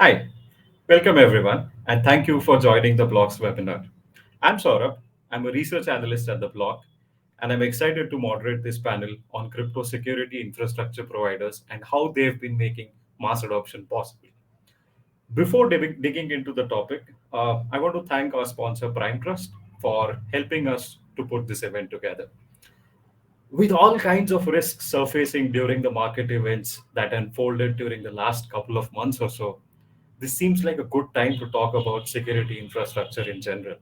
Hi, welcome everyone, and thank you for joining the Blog's webinar. I'm Saurabh. I'm a research analyst at the blog, and I'm excited to moderate this panel on crypto security infrastructure providers and how they've been making mass adoption possible. Before digging into the topic, I want to thank our sponsor Prime Trust for helping us to put this event together. With all kinds of risks surfacing during the market events that unfolded during the last couple of months or so, this seems like a good time to talk about security infrastructure in general.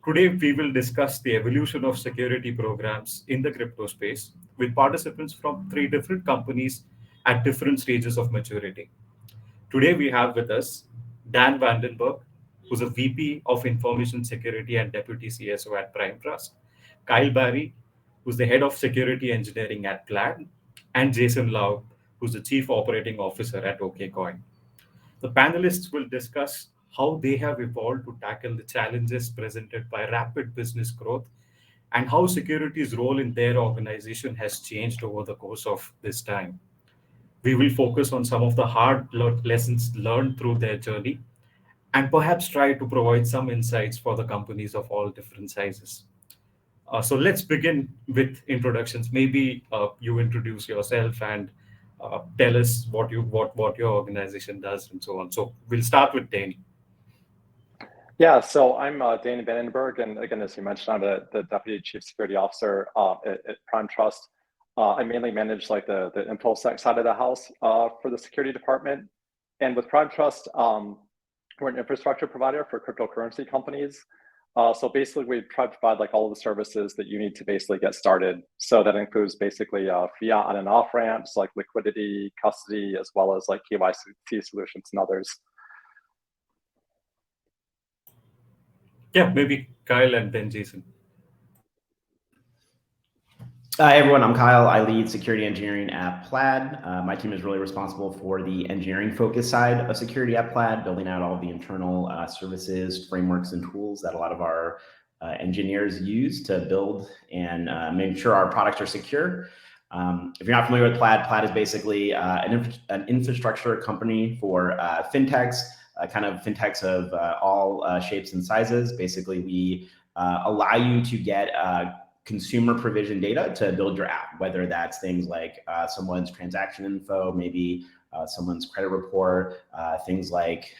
Today, we will discuss the evolution of security programs in the crypto space with participants from three different companies at different stages of maturity. Today, we have with us Dan VandenBerg, who's a VP of Information Security and Deputy CSO at Prime Trust, Kyle Barry, who's the Head of Security Engineering at Plaid, and Jason Lau, who's the Chief Operating Officer at Okcoin. The panelists will discuss how they have evolved to tackle the challenges presented by rapid business growth and how security's role in their organization has changed over the course of this time. We will focus on some of the hard lessons learned through their journey and perhaps try to provide some insights for the companies of all different sizes. So let's begin with introductions. Maybe you introduce yourself and tell us what your organization does and so on. So we'll start with Dane. Yeah, so I'm Dane VandenBerg, and again, as you mentioned, I'm the Deputy Chief Security Officer at Prime Trust. I mainly manage like the InfoSec side of the house for the security department. And with Prime Trust, we're an infrastructure provider for cryptocurrency companies. So basically, we try to provide like all of the services that you need to basically get started. So that includes basically fiat on and off ramps, like liquidity, custody, as well as like KYC solutions and others. Yeah, maybe Kyle and then Jason. Hi everyone, I'm Kyle. I lead security engineering at Plaid. My team is really responsible for the engineering focus side of security at Plaid, building out all the internal services, frameworks, and tools that a lot of our engineers use to build and make sure our products are secure. If you're not familiar with Plaid, Plaid is basically an infrastructure company for fintechs, kind of fintechs of all shapes and sizes. Basically, we allow you to get consumer provision data to build your app, whether that's things like someone's transaction info, maybe someone's credit report, things like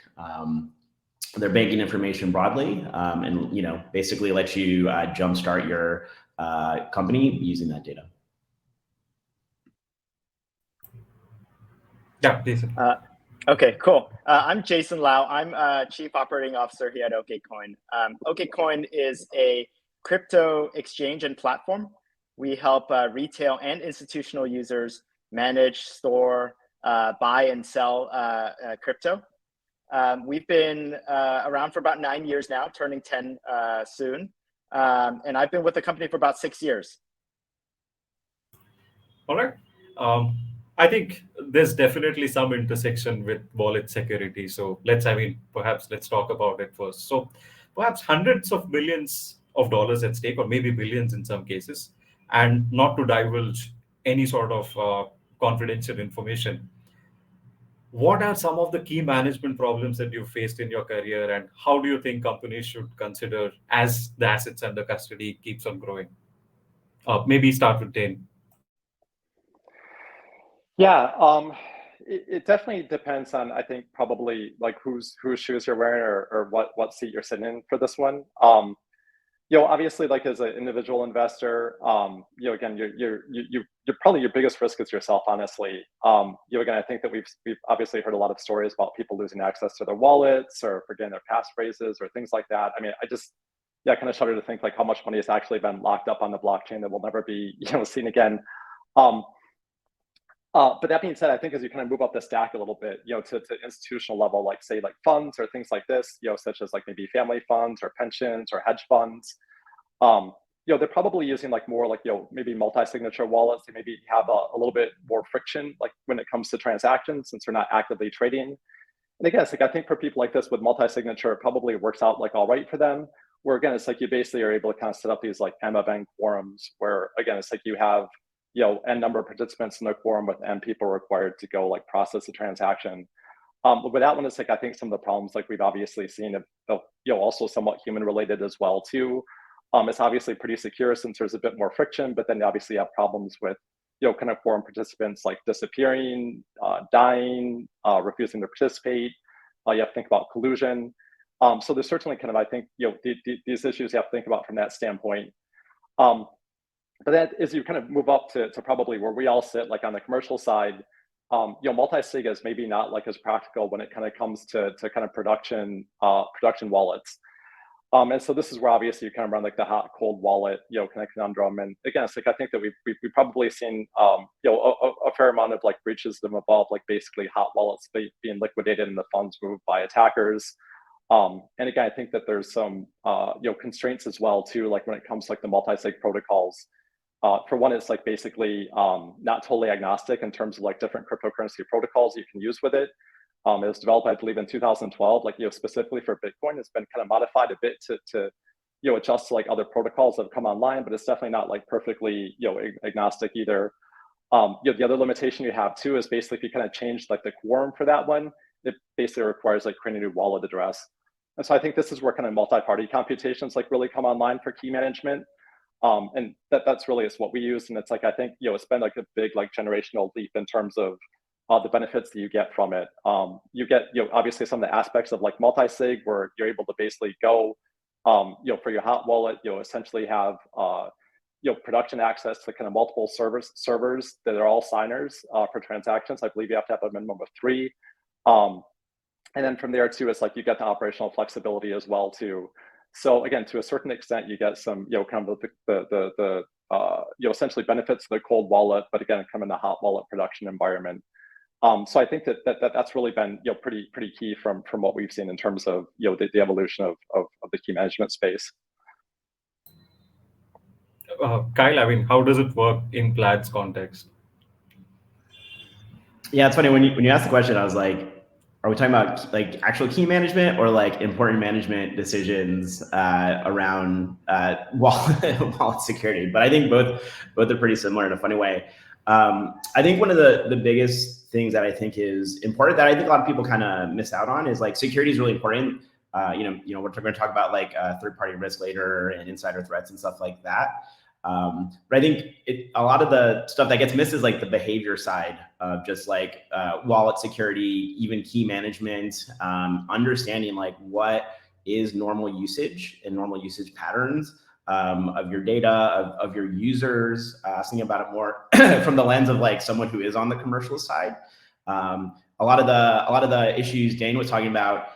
their banking information broadly, and basically let you jumpstart your company using that data. Yeah, Jason. Okay, cool. I'm Jason Lau. I'm Chief Operating Officer here at Okcoin. Okcoin is a crypto exchange and platform. We help retail and institutional users manage, store, buy, and sell crypto. We've been around for about 9 years now, turning 10 soon. And I've been with the company for about 6 years. All right. I think there's definitely some intersection with wallet security. So perhaps let's talk about it first. So perhaps hundreds of billions of dollars at stake, or maybe billions in some cases, and not to divulge any sort of confidential information. What are some of the key management problems that you've faced in your career, and how do you think companies should consider as the assets under custody keeps on growing? Maybe start with Dane. Yeah, it definitely depends on, I think, probably like whose shoes you're wearing or what seat you're sitting in for this one. Obviously, like as an individual investor, again, you're probably your biggest risk is yourself, honestly. Again, I think that we've obviously heard a lot of stories about people losing access to their wallets or forgetting their passphrases or things like that. I mean, I kind of shudder to think like how much money has actually been locked up on the blockchain that will never be, seen again. But that being said, I think as you kind of move up the stack a little bit, to institutional level, like say like funds or things like this, such as like maybe family funds or pensions or hedge funds, they're probably using like more like, maybe multi-signature wallets. They maybe have a little bit more friction, like when it comes to transactions, since they're not actively trading. And again, it's like, I think for people like this with multi-signature, it probably works out like all right for them. Where again, it's like you basically are able to kind of set up these like bank quorums where again, it's like you have n number of participants in the quorum with n people required to go like process the transaction. With that one, it's like I think some of the problems like we've obviously seen, also somewhat human related as well too. It's obviously pretty secure since there's a bit more friction, but then you obviously have problems with kind of forum participants like disappearing, dying, refusing to participate. You have to think about collusion. So there's certainly kind of, I think, these issues you have to think about from that standpoint. But then as you kind of move up to probably where we all sit, like on the commercial side, multi-sig is maybe not like as practical when it kind of comes to kind of production wallets. And so this is where obviously you kind of run like the hot cold wallet, kind of conundrum. And again, it's like I think that we've probably seen a fair amount of like breaches that involve like basically hot wallets being liquidated and the funds moved by attackers. And again, I think that there's some constraints as well too, like when it comes to like the multi-sig protocols. For one, it's like basically not totally agnostic in terms of like different cryptocurrency protocols you can use with it. It was developed, I believe, in 2012, like specifically for Bitcoin. It's been kind of modified a bit to adjust to like other protocols that have come online, but it's definitely not like perfectly agnostic either. The other limitation you have too is basically if you kind of change like the quorum for that one, it basically requires like creating a new wallet address. And so I think this is where kind of multi-party computations like really come online for key management. And that's really is what we use. And it's like, I think, it's been like a big like generational leap in terms of the benefits that you get from it. You get, obviously some of the aspects of like multi-sig where you're able to basically go, for your hot wallet, essentially have, production access to kind of multiple servers that are all signers for transactions. I believe you have to have a minimum of 3. And then from there too, it's like you get the operational flexibility as well too. So again, to a certain extent, you get some, kind of the essentially benefits of the cold wallet, but again, come in the hot wallet production environment. So I think that's really been, pretty key from what we've seen in terms of, the evolution of the key management space. Kyle, I mean, how does it work in Plaid's context? Yeah, it's funny when you asked the question, I was like, are we talking about like actual key management or like important management decisions around wallet security? But I think both are pretty similar in a funny way. I think one of the biggest things that I think is important that I think a lot of people kind of miss out on is like security is really important. We're going to talk about like third-party risk later and insider threats and stuff like that. But I think a lot of the stuff that gets missed is like the behavior side of just like wallet security, even key management, understanding like what is normal usage and normal usage patterns of your data, of your users, thinking about it more from the lens of like someone who is on the commercial side. A lot of the issues Dane was talking about,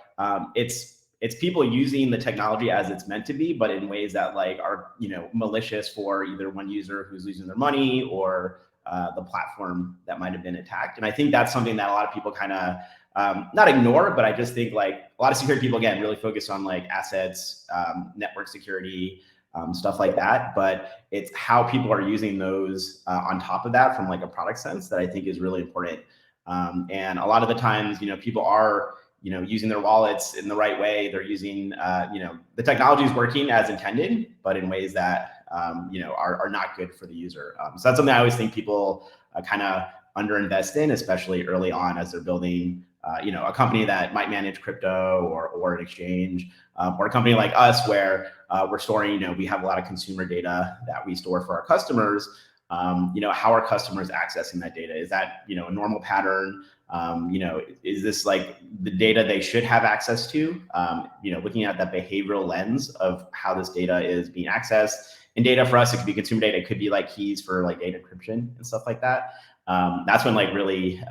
it's people using the technology as it's meant to be, but in ways that like are, malicious for either one user who's losing their money or the platform that might have been attacked. And I think that's something that a lot of people kind of not ignore, but I just think like a lot of security people, again, really focus on like assets, network security, stuff like that. But it's how people are using those on top of that from like a product sense that I think is really important. And a lot of the times, people are, using their wallets in the right way. They're using, the technology is working as intended, but in ways that, are not good for the user. So that's something I always think people kind of underinvest in, especially early on as they're building, a company that might manage crypto or an exchange, or a company like us where we're storing, we have a lot of consumer data that we store for our customers. How are customers accessing that data? Is that, a normal pattern? Is this like the data they should have access to? Looking at that behavioral lens of how this data is being accessed. And data for us, it could be consumer data. It could be like keys for like data encryption and stuff like that. That's when like really,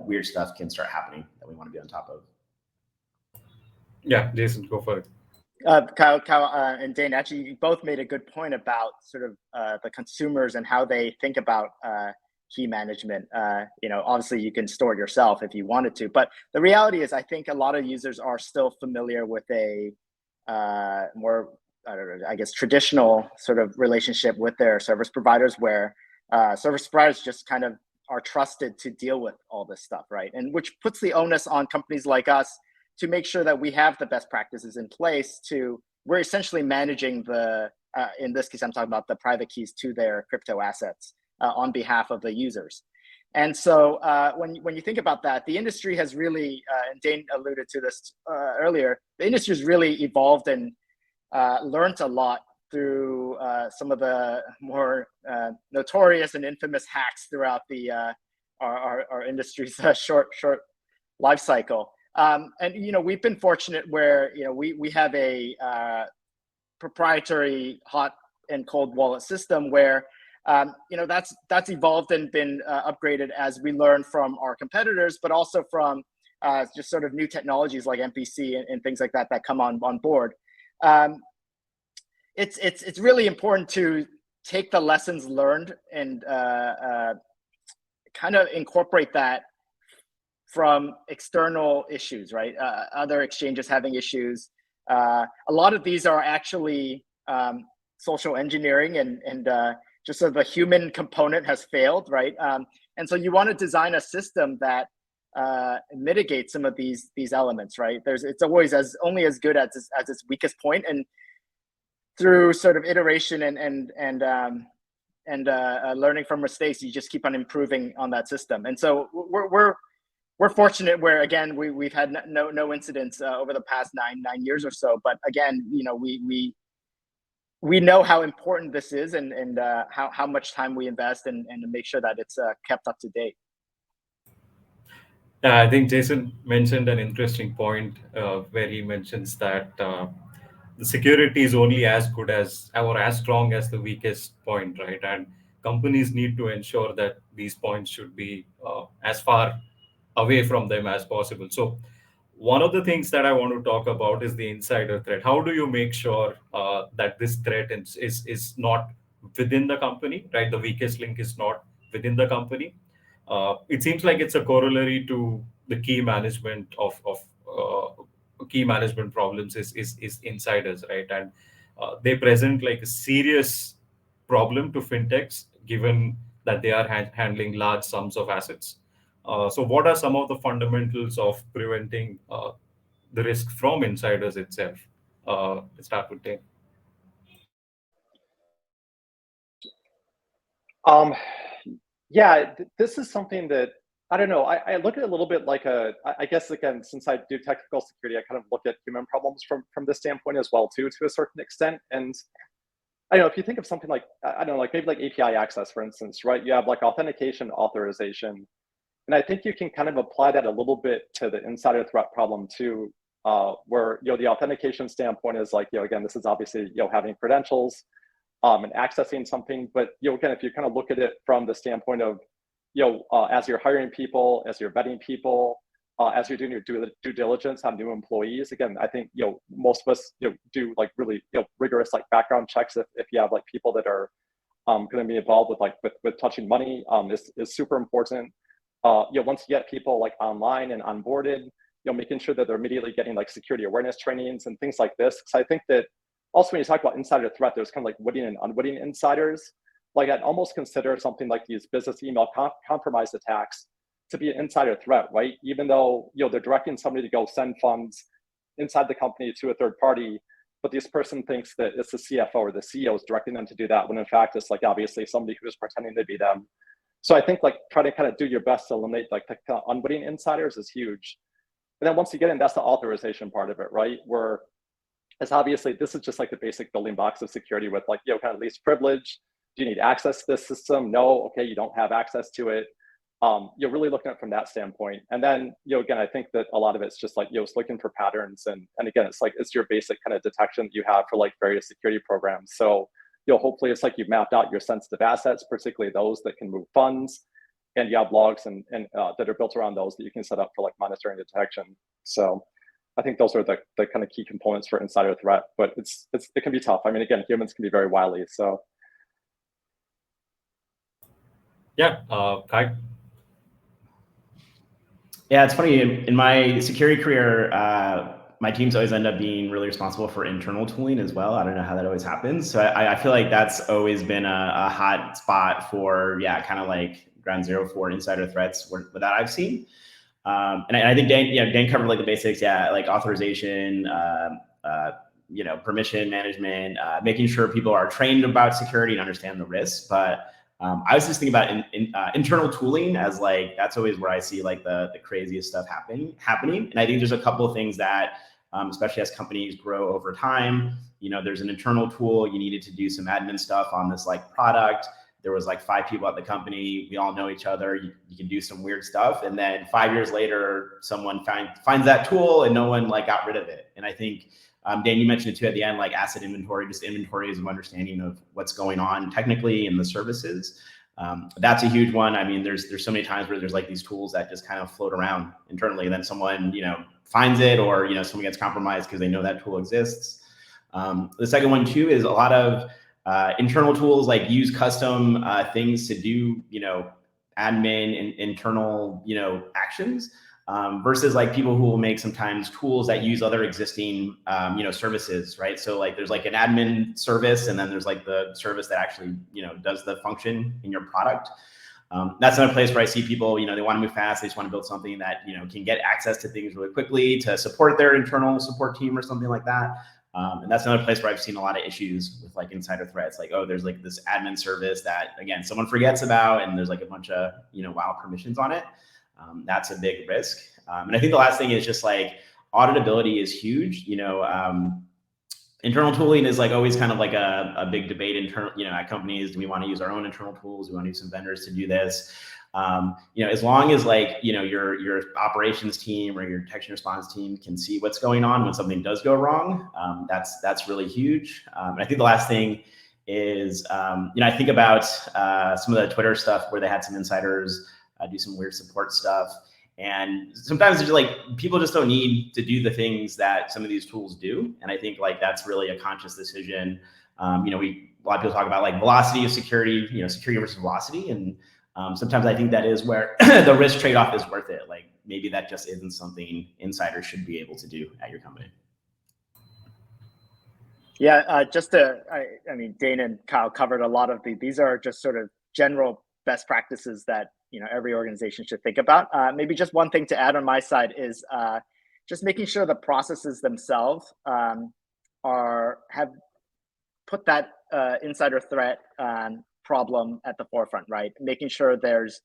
weird stuff can start happening that we want to be on top of. Yeah, Jason, go for it. Kyle, and Dane, actually, you both made a good point about sort of the consumers and how they think about key management. Obviously you can store it yourself if you wanted to, but the reality is I think a lot of users are still familiar with a more, traditional sort of relationship with their service providers where service providers just kind of are trusted to deal with all this stuff, right? And which puts the onus on companies like us to make sure that we have the best practices in place we're essentially managing in this case, I'm talking about the private keys to their crypto assets on behalf of the users. And so when you think about that, the industry has really, and Dane alluded to this earlier, the industry has really evolved and learned a lot through some of the more notorious and infamous hacks throughout the our industry's short life cycle. And we've been fortunate where we have a proprietary hot and cold wallet system where that's evolved and been upgraded as we learn from our competitors, but also from just sort of new technologies like MPC and things like that come on board. It's really important to take the lessons learned and kind of incorporate that from external issues, right? Other exchanges having issues. A lot of these are actually social engineering and just sort of the human component has failed, right? And so you want to design a system that mitigates some of these elements, right? It's always only as good as its weakest point, and through sort of iteration and learning from mistakes, you just keep on improving on that system. And so we're fortunate where, again, we've had no incidents over the past nine years or so. But again, we know how important this is and how much time we invest and to make sure that it's kept up to date. Yeah, I think Jason mentioned an interesting point where he mentions that the security is only as good as or as strong as the weakest point, right? And companies need to ensure that these points should be as far away from them as possible. So one of the things that I want to talk about is the insider threat. How do you make sure that this threat is not within the company, right? The weakest link is not within the company. It seems like it's a corollary to the key management of key management problems is insiders, right? And they present like a serious problem to fintechs, given that they are handling large sums of assets. So what are some of the fundamentals of preventing the risk from insiders itself? Let's start with Dane. Yeah, this is something that, I don't know, I look at it a little bit like I guess, again, since I do technical security, I kind of look at human problems from this standpoint as well, too, to a certain extent. And I don't know, if you think of something like, I don't know, like maybe like API access, for instance, right? You have like authentication, authorization. And I think you can kind of apply that a little bit to the insider threat problem too, where, the authentication standpoint is like, again, this is obviously, having credentials and accessing something. But, again, if you kind of look at it from the standpoint of, as you're hiring people, as you're vetting people, as you're doing your due diligence on new employees, again, I think, most of us, do like really, rigorous like background checks if you have like people that are going to be involved with touching money is super important. Once you get people like online and onboarded, making sure that they're immediately getting like security awareness trainings and things like this. Because I think that also when you talk about insider threat, there's kind of like witting and unwitting insiders. Like I'd almost consider something like these business email compromise attacks to be an insider threat, right? Even though, they're directing somebody to go send funds inside the company to a third party, but this person thinks that it's the CFO or the CEO is directing them to do that, when in fact it's like obviously somebody who's pretending to be them. So I think like try to kind of do your best to eliminate like the kind of unwitting insiders is huge. And then once you get in, that's the authorization part of it, right? Where it's obviously, this is just like the basic building blocks of security with like, kind of least privilege. Do you need access to this system? No, okay, you don't have access to it. You're really looking at it from that standpoint. And then, again, I think that a lot of it's just like, it's looking for patterns. And again, it's like, it's your basic kind of detection that you have for like various security programs. So, hopefully it's like you've mapped out your sensitive assets, particularly those that can move funds, and you have logs and that are built around those that you can set up for like monitoring and detection. So I think those are the kind of key components for insider threat, but it can be tough. I mean, again, humans can be very wily, so. Yeah, Kai. Yeah, it's funny. In my security career, my teams always end up being really responsible for internal tooling as well. I don't know how that always happens. So I feel like that's always been a hot spot for, kind of like ground zero for insider threats that I've seen. And I think Dane covered like the basics, like authorization, permission management, making sure people are trained about security and understand the risks. But I was just thinking about internal tooling as like, that's always where I see like the craziest stuff happening. And I think there's a couple of things that, especially as companies grow over time, there's an internal tool. You needed to do some admin stuff on this like product. There was like 5 people at the company. We all know each other. You can do some weird stuff. And then 5 years later, someone finds that tool and no one like got rid of it. And I think, Dan, you mentioned it too at the end, like asset inventory, just inventories of understanding of what's going on technically in the services. That's a huge one. I mean, there's so many times where there's like these tools that just kind of float around internally, and then someone, finds it, or, someone gets compromised because they know that tool exists. The second one too is a lot of internal tools like use custom things to do, admin and internal, actions. Versus like people who will make sometimes tools that use other existing, services, right? So like there's like an admin service, and then there's like the service that actually, does the function in your product. That's another place where I see people, they want to move fast. They just want to build something that, can get access to things really quickly to support their internal support team or something like that. And that's another place where I've seen a lot of issues with like insider threats. Like, oh, there's like this admin service that, again, someone forgets about, and there's like a bunch of, wild permissions on it. That's a big risk. And I think the last thing is just like auditability is huge. Internal tooling is like always kind of like a big debate at companies. Do we want to use our own internal tools? Do we want to use some vendors to do this? As long as like, your operations team or your detection response team can see what's going on when something does go wrong, that's really huge. And I think the last thing is, I think about some of the Twitter stuff where they had some insiders do some weird support stuff. And sometimes it's like people just don't need to do the things that some of these tools do. And I think like that's really a conscious decision. A lot of people talk about like velocity of security, security versus velocity. And sometimes I think that is where the risk trade-off is worth it. Like maybe that just isn't something insiders should be able to do at your company. Yeah, I mean, Dane and Kyle covered a lot of these are just sort of general best practices that every organization should think about. Maybe just one thing to add on my side is just making sure the processes themselves have put that insider threat problem at the forefront, right? Making sure there's,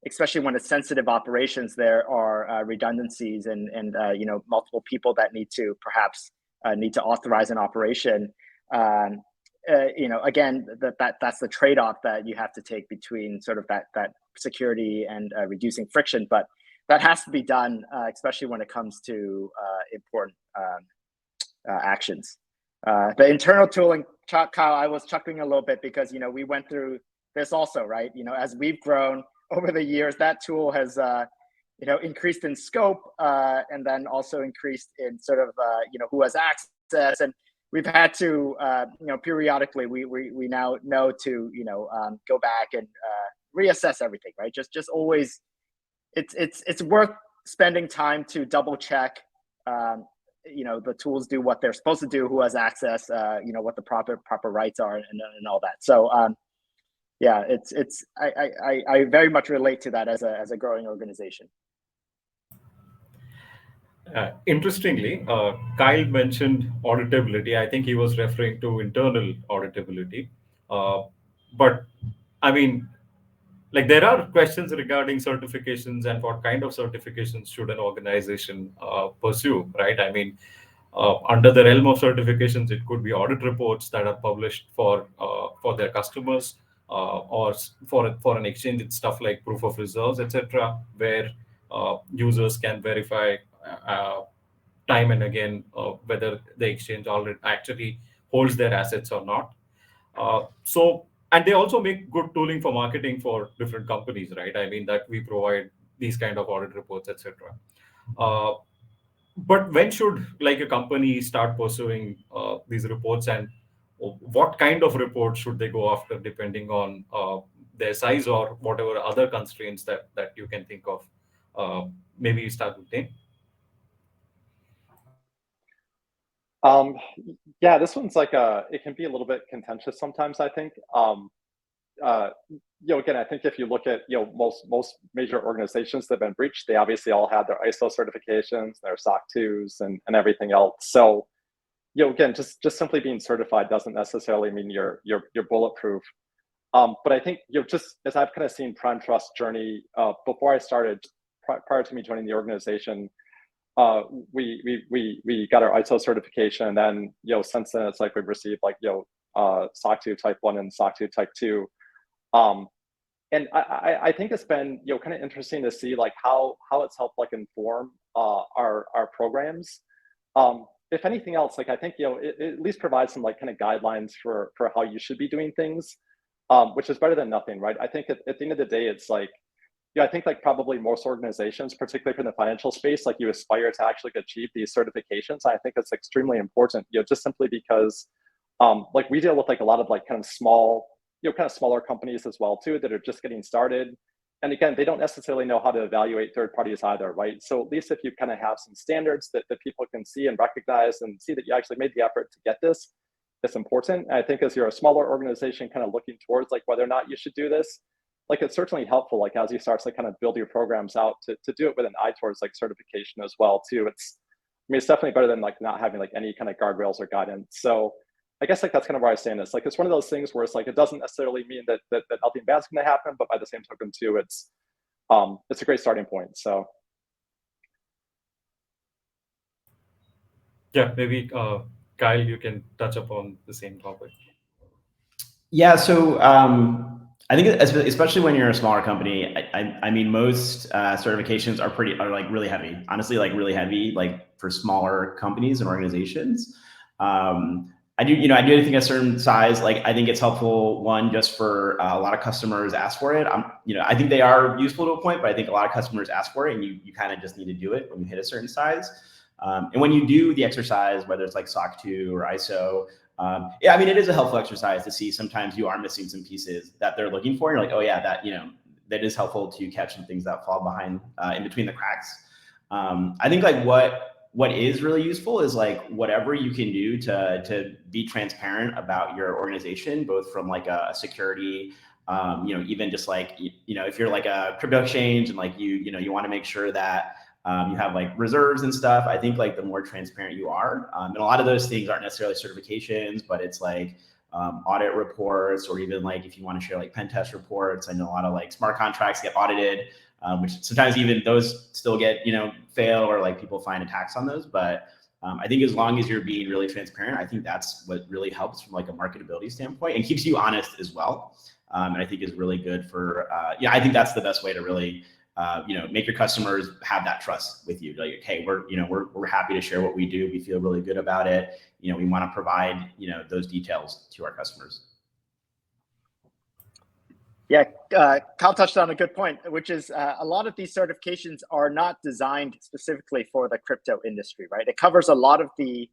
especially when it's sensitive operations, there are redundancies and multiple people that need to authorize an operation. Again, that's the trade-off that you have to take between sort of that security and reducing friction, but that has to be done, especially when it comes to important actions. The internal tooling, Kyle, I was chuckling a little bit because we went through this also, right? As we've grown over the years, that tool has increased in scope, and then also increased in sort of who has access, and we've had to periodically we now know to go back and reassess everything, right? Just always, it's worth spending time to double check the tools do what they're supposed to do, who has access, what the proper rights are, and all that. So yeah, I very much relate to that as a growing organization. Interestingly, Kyle mentioned auditability. I think he was referring to internal auditability. But I mean, like there are questions regarding certifications and what kind of certifications should an organization pursue, right? I mean, under the realm of certifications, it could be audit reports that are published for their customers, or for an exchange, it's stuff like proof of reserves, etc., where users can verify time and again whether the exchange already actually holds their assets or not. And they also make good tooling for marketing for different companies, right? I mean, that we provide these kind of audit reports, etc. But when should like a company start pursuing these reports, and what kind of reports should they go after depending on their size or whatever other constraints that you can think of? Maybe you start with Dane. Yeah, this one's like it can be a little bit contentious sometimes, I think. Again, I think if you look at most major organizations that have been breached, they obviously all had their ISO certifications, their SOC 2s, and everything else. So again, just simply being certified doesn't necessarily mean you're bulletproof. But I think just as I've kind of seen Prime Trust journey before I started, prior to me joining the organization, we got our ISO certification, and then since then it's like we've received like SOC 2 Type 1 and SOC 2 Type 2. And I think it's been kind of interesting to see like how it's helped like inform our programs. If anything else, like I think it at least provides some like kind of guidelines for how you should be doing things, which is better than nothing, right? I think at the end of the day, it's like I think like probably most organizations, particularly from the financial space, like you aspire to actually achieve these certifications. I think it's extremely important, just simply because like we deal with like a lot of like kind of small, kind of smaller companies as well too, that are just getting started. And again, they don't necessarily know how to evaluate third parties either, right? So at least if you kind of have some standards that people can see and recognize and see that you actually made the effort to get this, it's important. And I think as you're a smaller organization kind of looking towards like whether or not you should do this, like it's certainly helpful, like as you start to kind of build your programs out to do it with an eye towards like certification as well too. It's definitely better than like not having like any kind of guardrails or guidance. So I guess like that's kind of where I stand. It's like it's one of those things where it's like it doesn't necessarily mean that nothing bad's going to happen, but by the same token too, it's a great starting point. So yeah, maybe Kyle, you can touch upon the same topic. Yeah, so I think especially when you're a smaller company, I mean most certifications are like really heavy. Honestly, like really heavy, like for smaller companies and organizations. I do think a certain size, like I think it's helpful, one, just for a lot of customers ask for it. I think they are useful to a point, but I think a lot of customers ask for it, and you kind of just need to do it when you hit a certain size. And when you do the exercise, whether it's like SOC 2 or ISO, yeah, I mean, it is a helpful exercise to see sometimes you are missing some pieces that they're looking for. And you're like, oh yeah, that is helpful to catch some things that fall behind in between the cracks. I think like what is really useful is like whatever you can do to be transparent about your organization, both from like a security, even just like, if you're like a crypto exchange and like you want to make sure that you have like reserves and stuff. I think like the more transparent you are, and a lot of those things aren't necessarily certifications, but it's like audit reports, or even like if you want to share like pen test reports. I know a lot of like smart contracts get audited, which sometimes even those still get, fail, or like people find attacks on those. But I think as long as you're being really transparent, I think that's what really helps from like a marketability standpoint and keeps you honest as well. And I think is really good for, I think that's the best way to really, make your customers have that trust with you. Like, hey, we're happy to share what we do. We feel really good about it. We want to provide, those details to our customers. Yeah, Kyle touched on a good point, which is a lot of these certifications are not designed specifically for the crypto industry, right? It covers a lot of the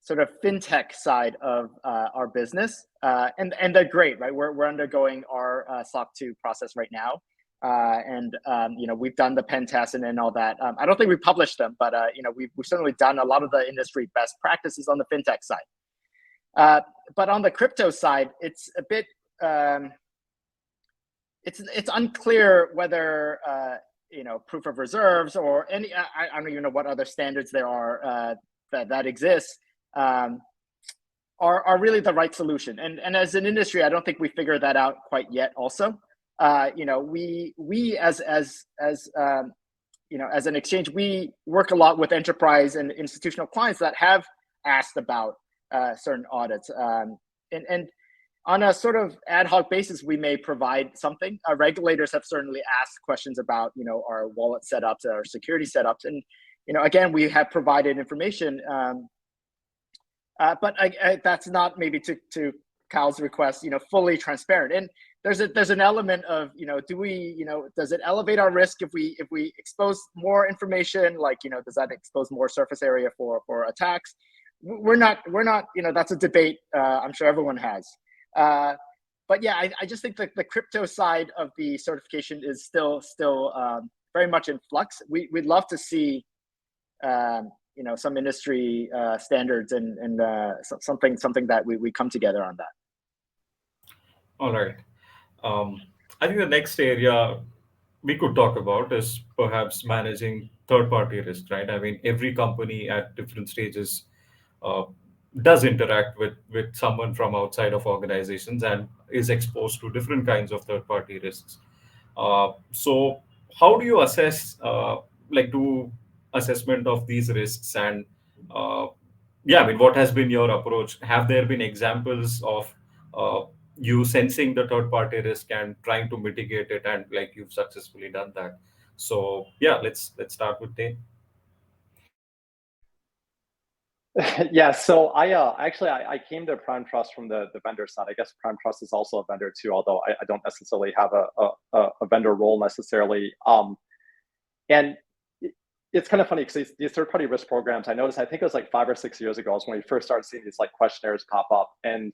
sort of fintech side of our business, and they're great, right? We're undergoing our SOC 2 process right now, and we've done the pen test and all that. I don't think we published them, but we've certainly done a lot of the industry best practices on the fintech side. But on the crypto side, it's a bit it's unclear whether proof of reserves or any I don't even know what other standards there are that exist are really the right solution. And as an industry, I don't think we figured that out quite yet. Also, we as an exchange, we work a lot with enterprise and institutional clients that have asked about certain audits, and on a sort of ad hoc basis, we may provide something. Regulators have certainly asked questions about, our wallet setups, our security setups, and again, we have provided information. But that's not maybe to Kyle's request, fully transparent. And there's an element of, do we, does it elevate our risk if we expose more information? Like, does that expose more surface area for attacks? We're not. That's a debate. I'm sure everyone has. But yeah, I just think that the crypto side of the certification is still very much in flux. We'd love to see, some industry standards and something that we come together on that. All right. I think the next area we could talk about is perhaps managing third-party risk, right? I mean, every company at different stages does interact with someone from outside of organizations and is exposed to different kinds of third party risks. So how do you assess like do assessment of these risks, and yeah, I mean, what has been your approach? Have there been examples of uh, you sensing the third party risk and trying to mitigate it, and like you've successfully done that? So yeah, let's start with Dane. Yeah, so I came to Prime Trust from the vendor side. I guess Prime Trust is also a vendor too, although I don't necessarily have a vendor role necessarily. And it's kind of funny because these third-party risk programs, I noticed, I think it was like 5 or 6 years ago, is when we first started seeing these like questionnaires pop up. And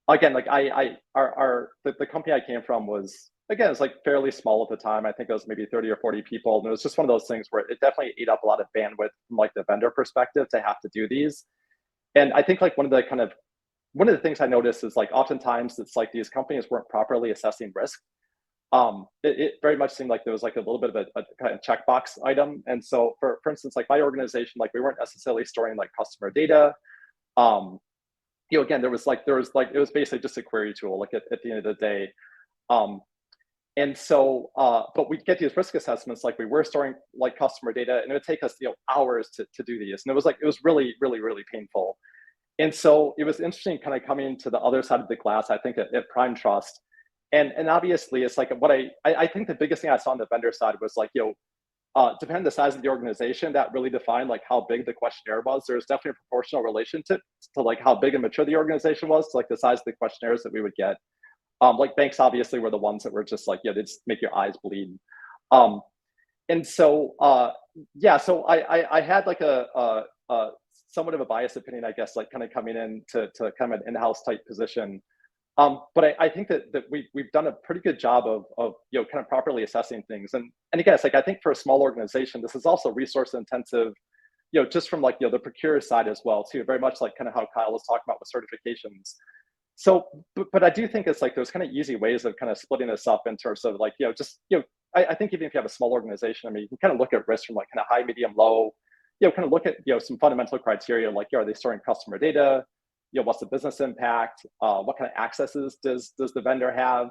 again, like the company I came from was, again, it's like fairly small at the time. I think it was maybe 30 or 40 people. And it was just one of those things where it definitely ate up a lot of bandwidth from like the vendor perspective to have to do these. And I think like one of the things I noticed is like oftentimes it's like these companies weren't properly assessing risk. It very much seemed like there was like a little bit of a kind of checkbox item. And so for instance, like my organization, like we weren't necessarily storing like customer data. Again, there was it was basically just a query tool, like at the end of the day. And so, but we'd get these risk assessments, like we were storing like customer data, and it would take us, hours to do these. And it was really, really, really painful. And so it was interesting kind of coming to the other side of the glass, I think at Prime Trust. And obviously it's like what I think the biggest thing I saw on the vendor side was like, depending on the size of the organization, that really defined like how big the questionnaire was. There's definitely a proportional relation to like how big and mature the organization was, to like the size of the questionnaires that we would get. Like banks obviously were the ones that were just like, they just make your eyes bleed. And so, so I had like a somewhat of a biased opinion, I guess, like kind of coming in to kind of an in-house type position. But I think that we've done a pretty good job of kind of properly assessing things. And again, it's like, I think for a small organization, this is also resource intensive, just from like, the procure side as well too, very much like kind of how Kyle was talking about with certifications. So, but I do think it's like there's kind of easy ways of kind of splitting this up in terms of like, I think even if you have a small organization, I mean, you can kind of look at risk from like kind of high, medium, low, kind of look at, some fundamental criteria, like, are they storing customer data? What's the business impact? What kind of accesses does the vendor have?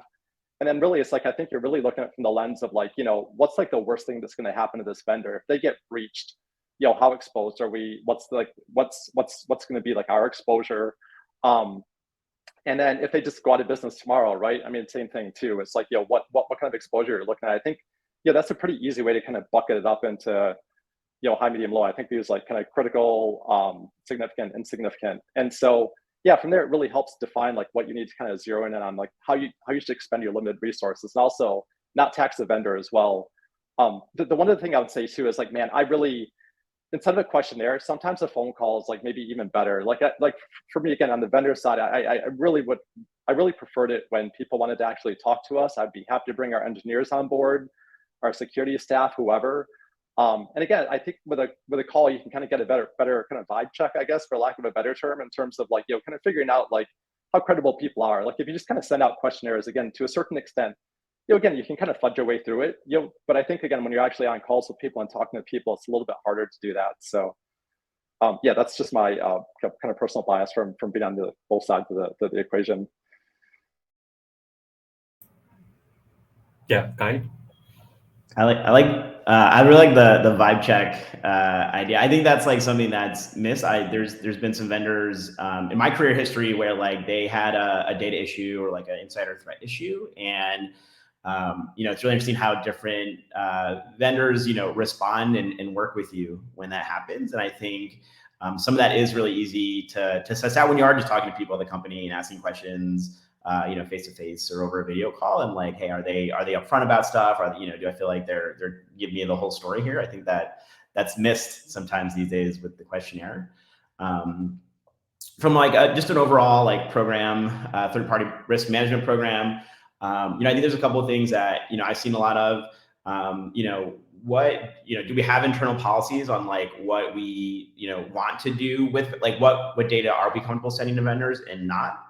And then really, it's like, I think you're really looking at it from the lens of like, what's like the worst thing that's going to happen to this vendor if they get breached? How exposed are we? What's going to be like our exposure? And then if they just go out of business tomorrow, right? I mean, same thing too. It's like, what kind of exposure you're looking at? I think, that's a pretty easy way to kind of bucket it up into, high, medium, low. I think these like kind of critical, significant, insignificant. And so, from there, it really helps define like what you need to kind of zero in on, like how you should expend your limited resources, and also not tax the vendor as well. The one other thing I would say too is like, man, I really, instead of a questionnaire, sometimes a phone call is like maybe even better. Like for me, again, on the vendor side, I really preferred it when people wanted to actually talk to us. I'd be happy to bring our engineers on board, our security staff, whoever. And again, I think with a call, you can kind of get a better kind of vibe check, I guess, for lack of a better term, in terms of like, kind of figuring out like how credible people are. Like if you just kind of send out questionnaires, again, to a certain extent, again, you can kind of fudge your way through it, but I think, again, when you're actually on calls with people and talking to people, it's a little bit harder to do that. So, that's just my kind of personal bias from being on both sides of the equation. Yeah, Kyle. I really like the vibe check idea. I think that's like something that's missed. There's been some vendors in my career history where like they had a data issue or like an insider threat issue, and it's really interesting how different vendors respond and work with you when that happens. And I think some of that is really easy to suss out when you are just talking to people at the company and asking questions. Face to face or over a video call, and like, hey, are they upfront about stuff? Do I feel like they're giving me the whole story here? I think that's missed sometimes these days with the questionnaire. From like just an overall like program, third-party risk management program, I think there's a couple of things that I've seen a lot of. Do we have internal policies on like what we want to do with like what data are we comfortable sending to vendors and not?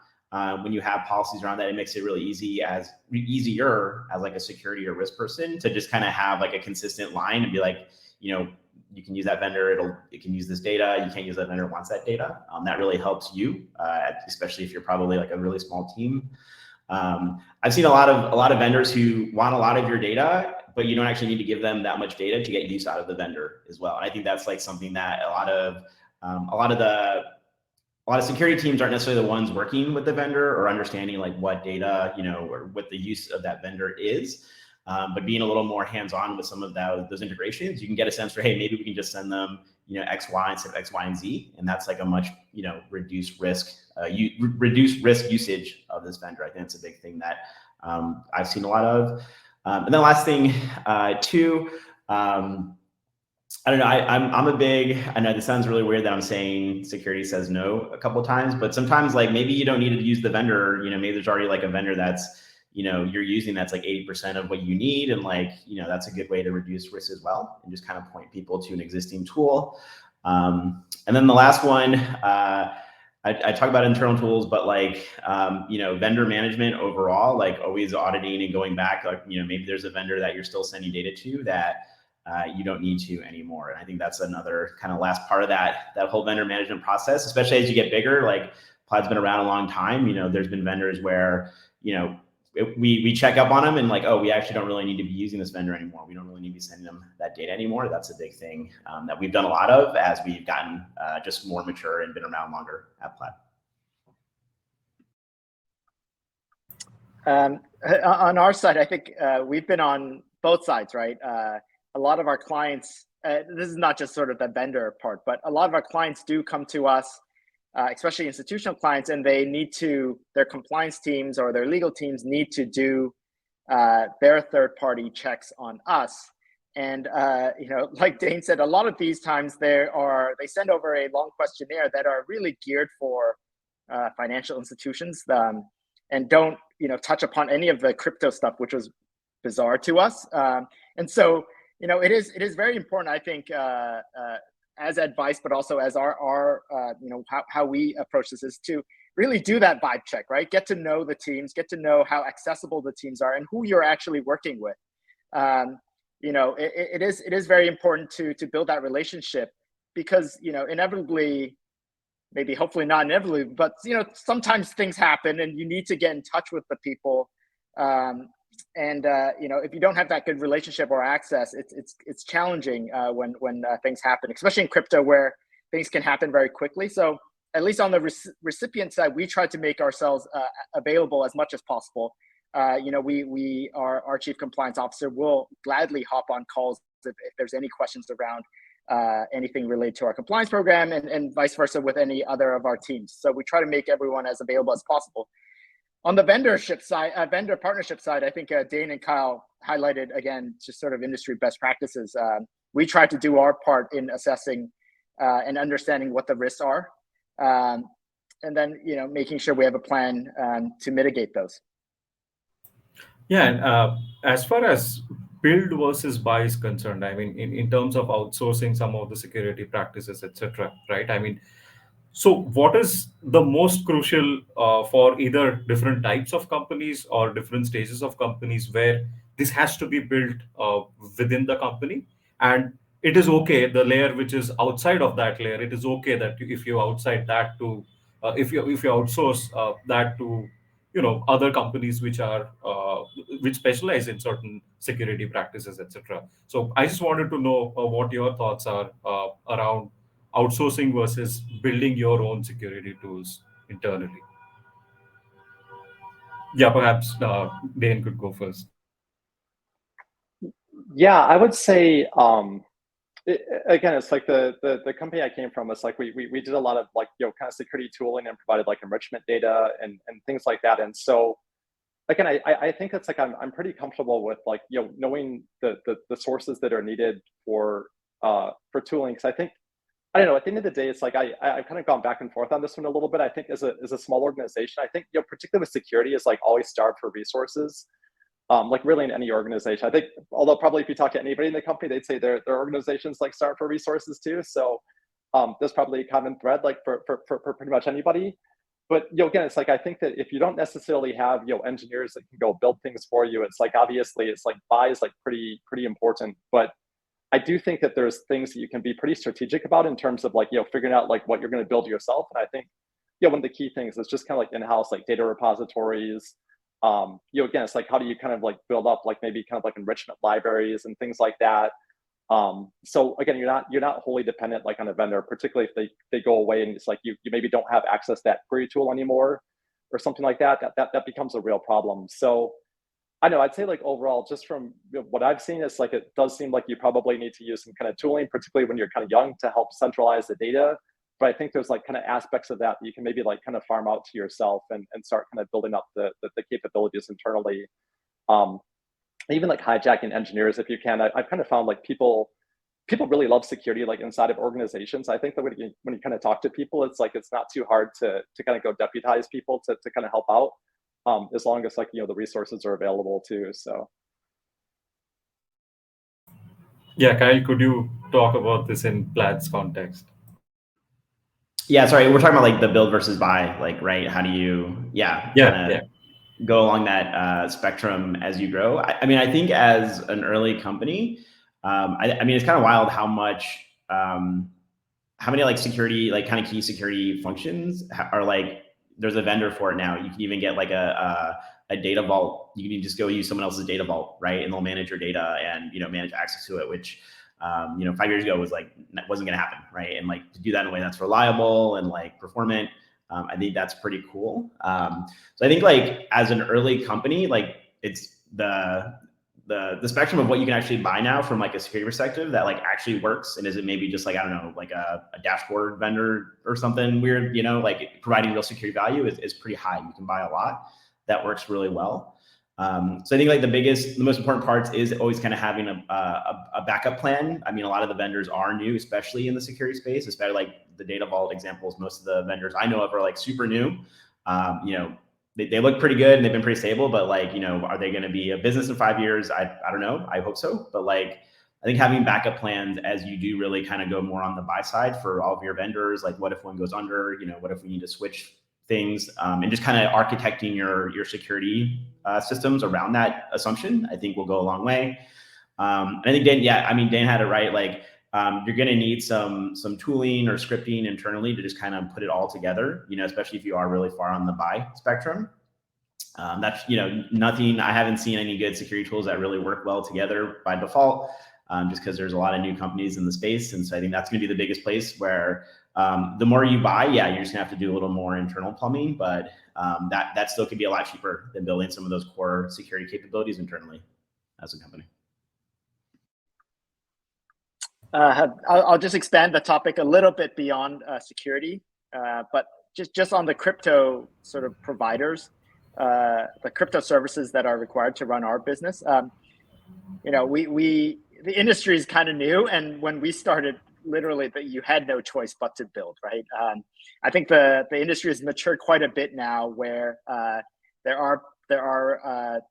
When you have policies around that, it makes it really easier as like a security or risk person to just kind of have like a consistent line and be like, you can use that vendor, it can use this data. You can't use that vendor wants that data. That really helps you, especially if you're probably like a really small team. I've seen a lot of vendors who want a lot of your data, but you don't actually need to give them that much data to get use out of the vendor as well. And I think that's like something that a lot of security teams aren't necessarily the ones working with the vendor or understanding like what data, or what the use of that vendor is. But being a little more hands-on with some of those integrations, you can get a sense for, hey, maybe we can just send them, X, Y instead of X, Y, and Z, and that's like a much, reduced risk usage of this vendor. I think it's a big thing that I've seen a lot of. And then last thing, too. I don't know. I know this sounds really weird that I'm saying security says no a couple of times, but sometimes like maybe you don't need to use the vendor. Maybe there's already like a vendor that's you're using that's like 80% of what you need, and like that's a good way to reduce risk as well, and just kind of point people to an existing tool. And then the last one, I talk about internal tools, but like vendor management overall, like always auditing and going back. Like maybe there's a vendor that you're still sending data to that you don't need to anymore. And I think that's another kind of last part of that whole vendor management process, especially as you get bigger. Like Plaid's been around a long time. There's been vendors where, we check up on them and like, oh, we actually don't really need to be using this vendor anymore. We don't really need to be sending them that data anymore. That's a big thing that we've done a lot of as we've gotten just more mature and been around longer at Plaid. On our side, I think we've been on both sides, right? A lot of our clients, this is not just sort of the vendor part, but a lot of our clients do come to us, especially institutional clients, and their compliance teams or their legal teams need to do their third-party checks on us. And like Dane said, a lot of these times they send over a long questionnaire that are really geared for financial institutions and don't touch upon any of the crypto stuff, which was bizarre to us. And so it is very important, I think, as advice, but also as our how we approach this is to really do that vibe check, right? Get to know the teams, get to know how accessible the teams are and who you're actually working with. It is very important to build that relationship because, inevitably, maybe hopefully not inevitably, but, sometimes things happen and you need to get in touch with the people. If you don't have that good relationship or access, it's challenging when things happen, especially in crypto where things can happen very quickly. So at least on the recipient side, we try to make ourselves available as much as possible. Our chief compliance officer will gladly hop on calls if there's any questions around anything related to our compliance program and vice versa with any other of our teams. So we try to make everyone as available as possible. On the vendor partnership side, I think Dane and Kyle highlighted, again, just sort of industry best practices. We try to do our part in assessing and understanding what the risks are, and then, making sure we have a plan to mitigate those. Yeah, and as far as build versus buy is concerned, I mean, in terms of outsourcing some of the security practices, etc., right? I mean, so what is the most crucial for either different types of companies or different stages of companies where this has to be built within the company? And it is okay, the layer which is outside of that layer, it is okay that if you outside that to, if you outsource that to, other companies which are which specialize in certain security practices, etc. So I just wanted to know what your thoughts are around outsourcing versus building your own security tools internally. Yeah, perhaps Dane could go first. Yeah, I would say, again, it's like the company I came from, it's like we did a lot of like, kind of security tooling and provided like enrichment data and things like that. And so, again, I think it's like I'm pretty comfortable with like, knowing the sources that are needed for tooling. Because I think, I don't know, at the end of the day, it's like I've kind of gone back and forth on this one a little bit. I think as a small organization, I think, particularly with security, is like always starved for resources. Like really in any organization, I think, although probably if you talk to anybody in the company, they'd say their organization's like starved for resources too. So there's probably a common thread like for pretty much anybody. But again, it's like I think that if you don't necessarily have engineers that can go build things for you, it's like obviously it's like buy is like pretty important. But I do think that there's things that you can be pretty strategic about in terms of like, figuring out like what you're going to build yourself. And I think, one of the key things is just kind of like in-house, like data repositories. Again, it's like, how do you kind of like build up like maybe kind of like enrichment libraries and things like that. So again, you're not wholly dependent like on a vendor, particularly if they go away and it's like you maybe don't have access to that query tool anymore or something like that. That becomes a real problem. So I know I'd say like overall, just from what I've seen, it's like it does seem like you probably need to use some kind of tooling, particularly when you're kind of young, to help centralize the data. But I think there's like kind of aspects of that you can maybe like kind of farm out to yourself and start kind of building up the capabilities internally. Even like hijacking engineers if you can. I've kind of found like people really love security like inside of organizations. I think that when you kind of talk to people, it's like it's not too hard to kind of go deputize people to kind of help out, as long as like the resources are available too. So Yeah, Kyle, could you talk about this in Plaid's context? Yeah, sorry, we're talking about like the build versus buy, like, right? How do you, kind of go along that spectrum as you grow? I mean, I think as an early company, I mean, it's kind of wild how many like security, like kind of key security functions are like, there's a vendor for it now. You can even get like a data vault. You can just go use someone else's data vault, right? And they'll manage your data and, manage access to it, which, 5 years ago was like, wasn't going to happen, right? And like to do that in a way that's reliable and like performant, I think that's pretty cool. So I think like as an early company, like it's the spectrum of what you can actually buy now from like a security perspective that like actually works. And is it maybe just like, I don't know, like a dashboard vendor or something weird, like providing real security value is pretty high. You can buy a lot that works really well. So I think like the most important parts is always kind of having a backup plan. I mean, a lot of the vendors are new, especially in the security space, especially like the data vault examples. Most of the vendors I know of are like super new. They look pretty good and they've been pretty stable, but like, are they going to be a business in 5 years? I don't know. I hope so. But like, I think having backup plans as you do really kind of go more on the buy side for all of your vendors, like what if one goes under, what if we need to switch things, and just kind of architecting your security systems around that assumption, I think will go a long way. And I think Dane had it right. Like, you're going to need some tooling or scripting internally to just kind of put it all together, especially if you are really far on the buy spectrum. That's, nothing, I haven't seen any good security tools that really work well together by default, just because there's a lot of new companies in the space. And so I think that's going to be the biggest place where the more you buy, you're just gonna have to do a little more internal plumbing, but that still could be a lot cheaper than building some of those core security capabilities internally as a company. I'll just expand the topic a little bit beyond security, but just on the crypto sort of providers, the crypto services that are required to run our business. The industry is kind of new, and when we started, literally, you had no choice but to build, right? I think the industry has matured quite a bit now, where there are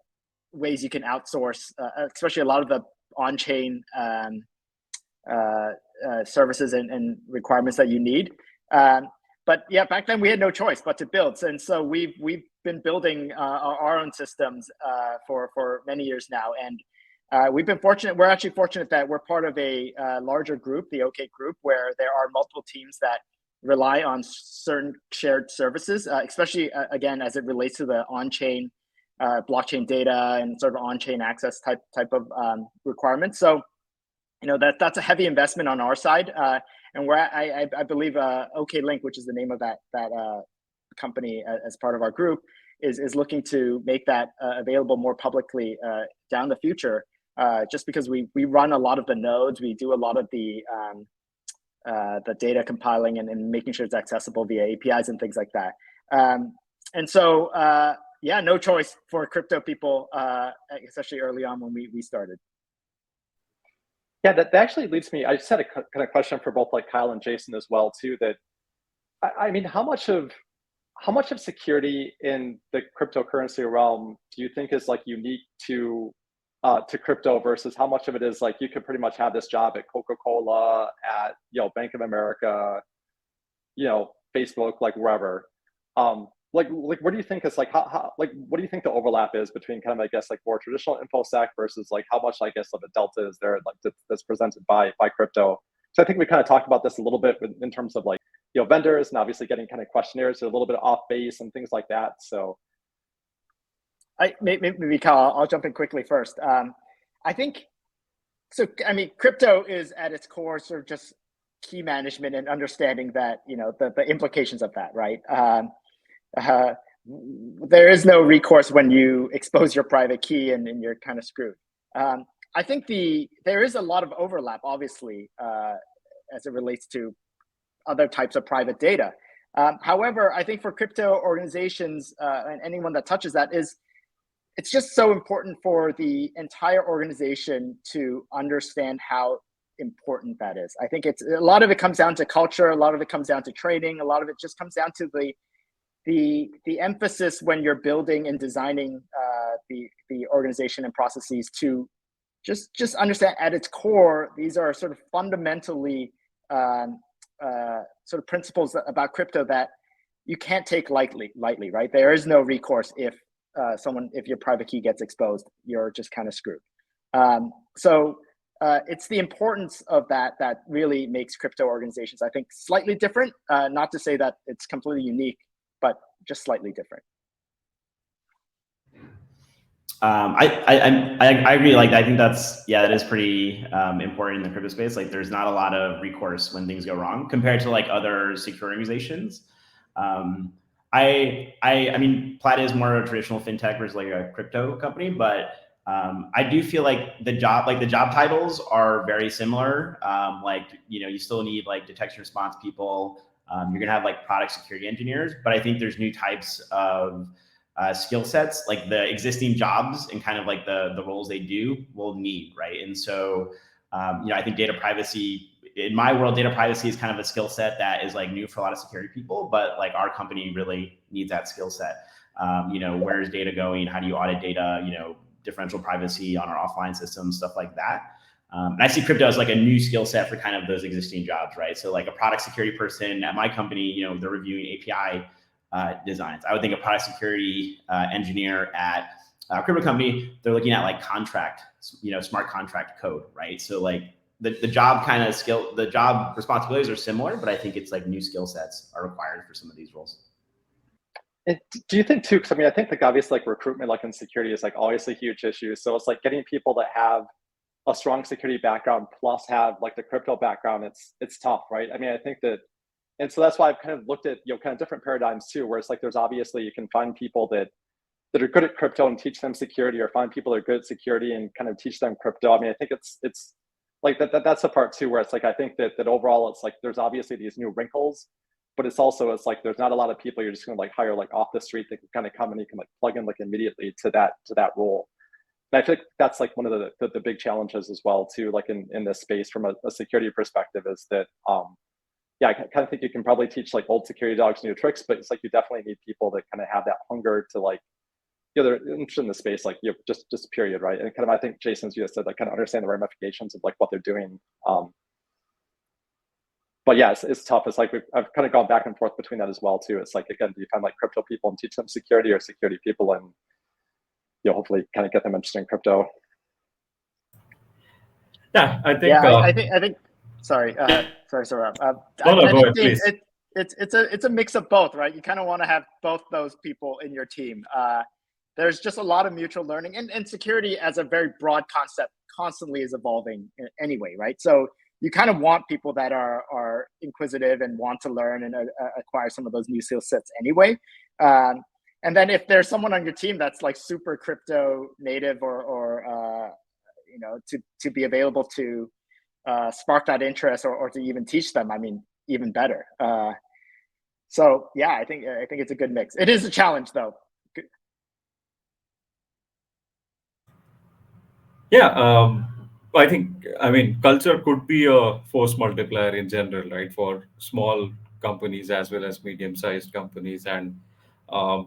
ways you can outsource, especially a lot of the on-chain services and requirements that you need. But yeah, back then we had no choice but to build, and so we've been building our own systems for many years now, and we've been fortunate. We're actually fortunate that we're part of a larger group, the OK group, where there are multiple teams that rely on certain shared services, especially again as it relates to the on-chain blockchain data and sort of on-chain access type of requirements. So, that's a heavy investment on our side, and I believe OK Link, which is the name of that company as part of our group, is looking to make that available more publicly down the future. Just because we run a lot of the nodes, we do a lot of the data compiling and making sure it's accessible via APIs and things like that. And so, no choice for crypto people, especially early on when we started. Yeah, that actually leads me. I just had a kind of question for both like Kyle and Jason as well too. That I mean, how much of security in the cryptocurrency realm do you think is like unique to crypto versus how much of it is like you could pretty much have this job at Coca-Cola, at Bank of America, Facebook, like wherever. like what do you think is like how like what do you think the overlap is between kind of, I guess, like more traditional infosec versus like how much, I guess, of a delta is there like that's presented by crypto? So I think we kind of talked about this a little bit in terms of like, vendors and obviously getting kind of questionnaires are a little bit off base and things like that. So maybe Kyle, I'll jump in quickly first. I think so. I mean, crypto is at its core sort of just key management and understanding that, the implications of that, right? There is no recourse when you expose your private key and you're kind of screwed. I think there is a lot of overlap, obviously, as it relates to other types of private data. However, I think for crypto organizations and anyone that touches that it's just so important for the entire organization to understand how important that is. I think a lot of it comes down to culture, a lot of it comes down to training, a lot of it just comes down to the emphasis when you're building and designing the organization and processes to just understand at its core, these are sort of fundamentally sort of principles about crypto that you can't take lightly, right? There is no recourse if your private key gets exposed, you're just kind of screwed. So it's the importance of that really makes crypto organizations, I think, slightly different. Not to say that it's completely unique, but just slightly different. I agree. Like, I think that is pretty important in the crypto space. Like, there's not a lot of recourse when things go wrong compared to like other secure organizations. I mean, Plaid is more a traditional fintech versus like a crypto company, but I do feel like the job titles are very similar. You still need like detection response people. You're gonna have like product security engineers, but I think there's new types of skill sets, like the existing jobs and kind of like the roles they do will need, right? And so, I think data privacy, in my world, data privacy is kind of a skill set that is like new for a lot of security people, but like our company really needs that skill set. Where's data going? How do you audit data? Differential privacy on our offline systems, stuff like that. And I see crypto as like a new skill set for kind of those existing jobs, right? So like a product security person at my company, they're reviewing API designs. I would think a product security engineer at a crypto company, they're looking at like contract, smart contract code, right? So like the job kind of the job responsibilities are similar, but I think it's like new skill sets are required for some of these roles. Do you think too, because I mean, I think like obviously like recruitment, like in security is like always a huge issue. So it's like getting people that have a strong security background plus have like the crypto background, it's tough, right? I mean, I think that, and so that's why I've kind of looked at, kind of different paradigms too, where it's like, there's obviously, you can find people that are good at crypto and teach them security, or find people that are good at security and kind of teach them crypto. I mean, I think it's like that's the part too, where it's like, I think that overall it's like, there's obviously these new wrinkles, but it's like, there's not a lot of people you're just gonna like hire like off the street that can kind of come and you can like plug in like immediately to that role. And I think that's like one of the big challenges as well too, like in this space from a security perspective, is that I kind of think you can probably teach like old security dogs new tricks, but it's like you definitely need people that kind of have that hunger to like, they're interested in the space, like just period, right? And kind of, I think Jason's just said, like, kind of understand the ramifications of like what they're doing. But yeah, it's tough. It's like I've kind of gone back and forth between that as well too. It's like, again, do you find like crypto people and teach them security, or security people and hopefully kind of get them interested in crypto? Yeah, I think. Yeah, I think. Sorry, Saurabh. Go ahead, please. It's a mix of both, right? You kind of want to have both those people in your team. There's just a lot of mutual learning, and security as a very broad concept constantly is evolving anyway, right? So you kind of want people that are inquisitive and want to learn and acquire some of those new skill sets anyway. And then if there's someone on your team that's like super crypto native or to be able to spark that interest or to even teach them, I mean, even better. So yeah, I think it's a good mix. It is a challenge though. Yeah, I mean, culture could be a force multiplier in general, right? For small companies as well as medium-sized companies. And I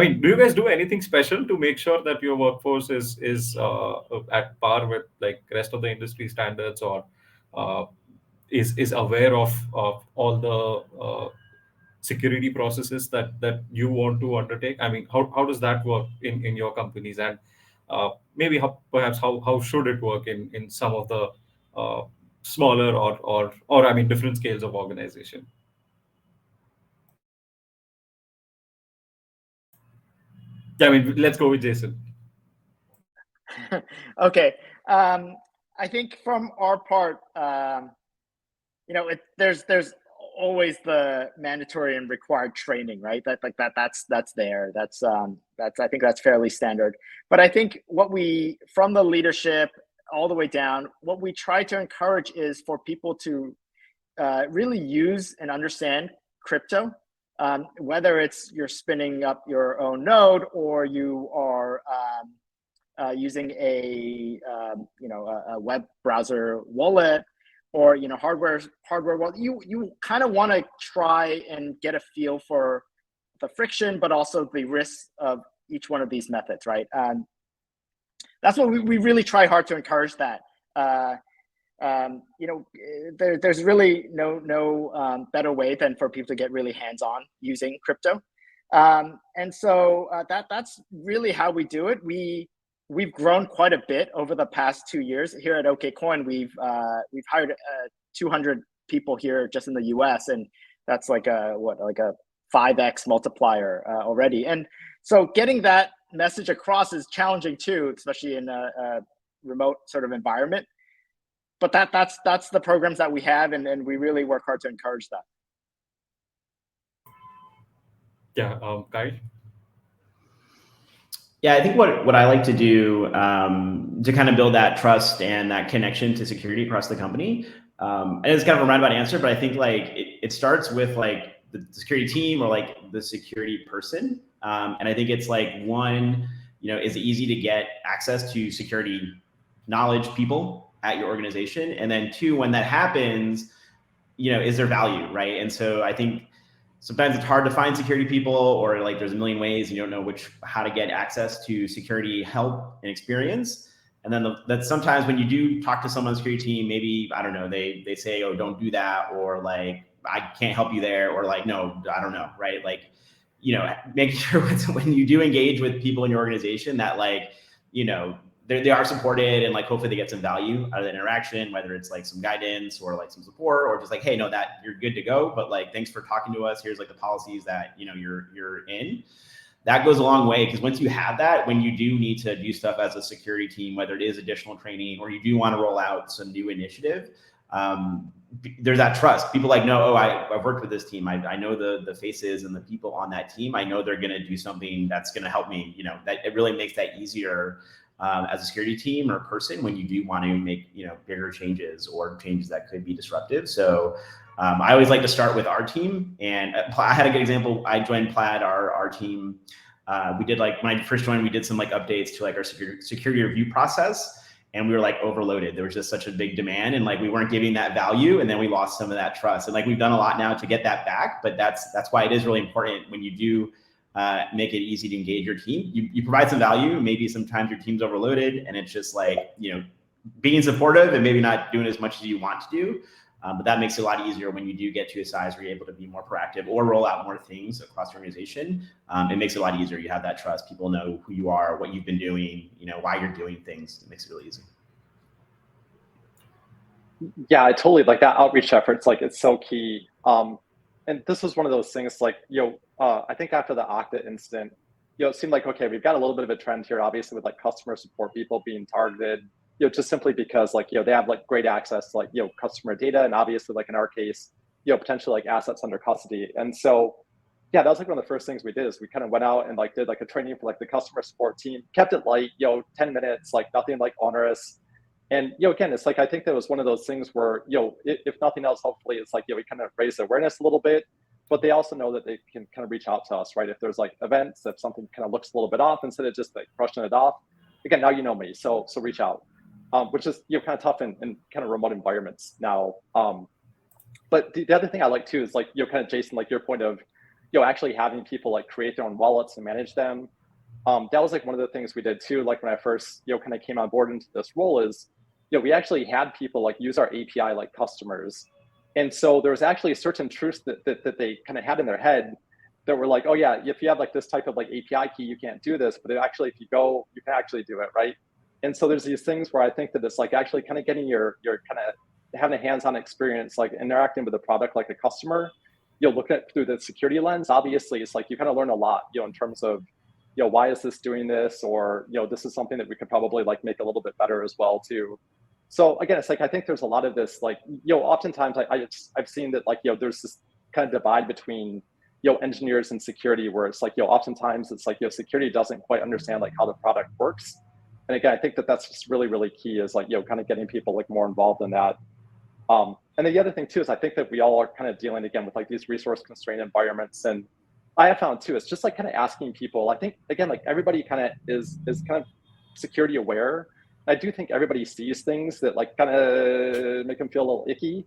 mean, do you guys do anything special to make sure that your workforce is at par with like rest of the industry standards, or is aware of all the security processes that you want to undertake? I mean, how does that work in your companies, and maybe how should it work in some of the smaller or I mean different scales of organization? Yeah, I mean, let's go with Jason. Okay. I think from our part, there's always the mandatory and required training, right? That's there. That's I think that's fairly standard. But I think from the leadership all the way down, what we try to encourage is for people to really use and understand crypto, whether it's you're spinning up your own node or you are using a web browser wallet or hardware wallet. You kind of want to try and get a feel for the friction, but also the risks of each one of these methods, right? That's what we really try hard to encourage that. There's really no better way than for people to get really hands-on using crypto. And so that's really how we do it. We've grown quite a bit over the past 2 years here at Okcoin. We've hired 200 people here just in the US, and that's like a 5x multiplier already. And so getting that message across is challenging too, especially in a remote sort of environment. But that's the programs that we have, and we really work hard to encourage that. Yeah, Kyle? Yeah, I think what I like to do to kind of build that trust and that connection to security across the company, and it's kind of a roundabout answer, but I think like it starts with like the security team or like the security person. And I think it's like one, is it easy to get access to security knowledge people at your organization? And then two, when that happens, is there value, right? And so I think sometimes it's hard to find security people, or like there's a million ways you don't know how to get access to security help and experience. And then that sometimes when you do talk to someone on the security team, maybe, I don't know, they say, oh, don't do that, or like, I can't help you there, or like, no, I don't know, right? Like, making sure when you do engage with people in your organization that like, they are supported and like hopefully they get some value out of the interaction, whether it's like some guidance or like some support, or just like, hey, no, that you're good to go, but like, thanks for talking to us. Here's like the policies that you're in. That goes a long way, because once you have that, when you do need to do stuff as a security team, whether it is additional training or you do want to roll out some new initiative, there's that trust. People like know, oh, I've worked with this team. I know the faces and the people on that team. I know they're going to do something that's going to help me. That it really makes that easier as a security team or person when you do want to make bigger changes or changes that could be disruptive. So I always like to start with our team, and I had a good example. I joined Plaid, our team. We did like when I first joined, we did some like updates to like our security review process, and we were like overloaded. There was just such a big demand, and like we weren't giving that value, and then we lost some of that trust. And like we've done a lot now to get that back, but that's why it is really important when you do make it easy to engage your team. You provide some value. Maybe sometimes your team's overloaded, and it's just like being supportive and maybe not doing as much as you want to do. But that makes it a lot easier when you do get to a size where you're able to be more proactive or roll out more things across the organization. It makes it a lot easier. You have that trust. People know who you are, what you've been doing, why you're doing things. It makes it really easy. Yeah, I totally like that outreach effort. It's so key. And this was one of those things like, I think after the Okta incident, it seemed like, okay, we've got a little bit of a trend here, obviously, with like customer support people being targeted, just simply because like, they have like great access to like, customer data, and obviously like in our case, potentially like assets under custody. And so, yeah, that was like one of the first things we did is we kind of went out and like did like a training for like the customer support team, kept it light, 10 minutes, like nothing like onerous. And, again, it's like, I think that was one of those things where, if nothing else, hopefully it's like, we kind of raise awareness a little bit, but they also know that they can kind of reach out to us, right? If there's like events, if something kind of looks a little bit off, instead of just like brushing it off, again, now you know me, so reach out, which is, kind of tough in kind of remote environments now. But the other thing I like too is like, kind of Jason, like your point of, actually having people like create their own wallets and manage them. That was like one of the things we did too. Like when I first, kind of came on board into this role is, we actually had people like use our API like customers, And so there was actually certain truths that they kind of had in their head that were like, oh yeah, if you have like this type of like API key, you can't do this, but actually, if you go, you can actually do it, right? And so there's these things where I think that it's like actually kind of getting your kind of having a hands-on experience, like interacting with the product like a customer. You'll look at through the security lens. Obviously, it's like you kind of learn a lot, in terms of, why is this doing this, or this is something that we could probably like make a little bit better as well too. So again, it's like I think there's a lot of this, like oftentimes I've seen that like there's this kind of divide between engineers and security, where it's like oftentimes it's like security doesn't quite understand like how the product works. And again, I think that that's just really, really key, is like kind of getting people like more involved in that. And then the other thing too is I think that we all are kind of dealing again with like these resource constrained environments, and I have found too, it's just like kind of asking people. I think again, like everybody kind of is kind of security aware. I do think everybody sees things that like kind of make them feel a little icky.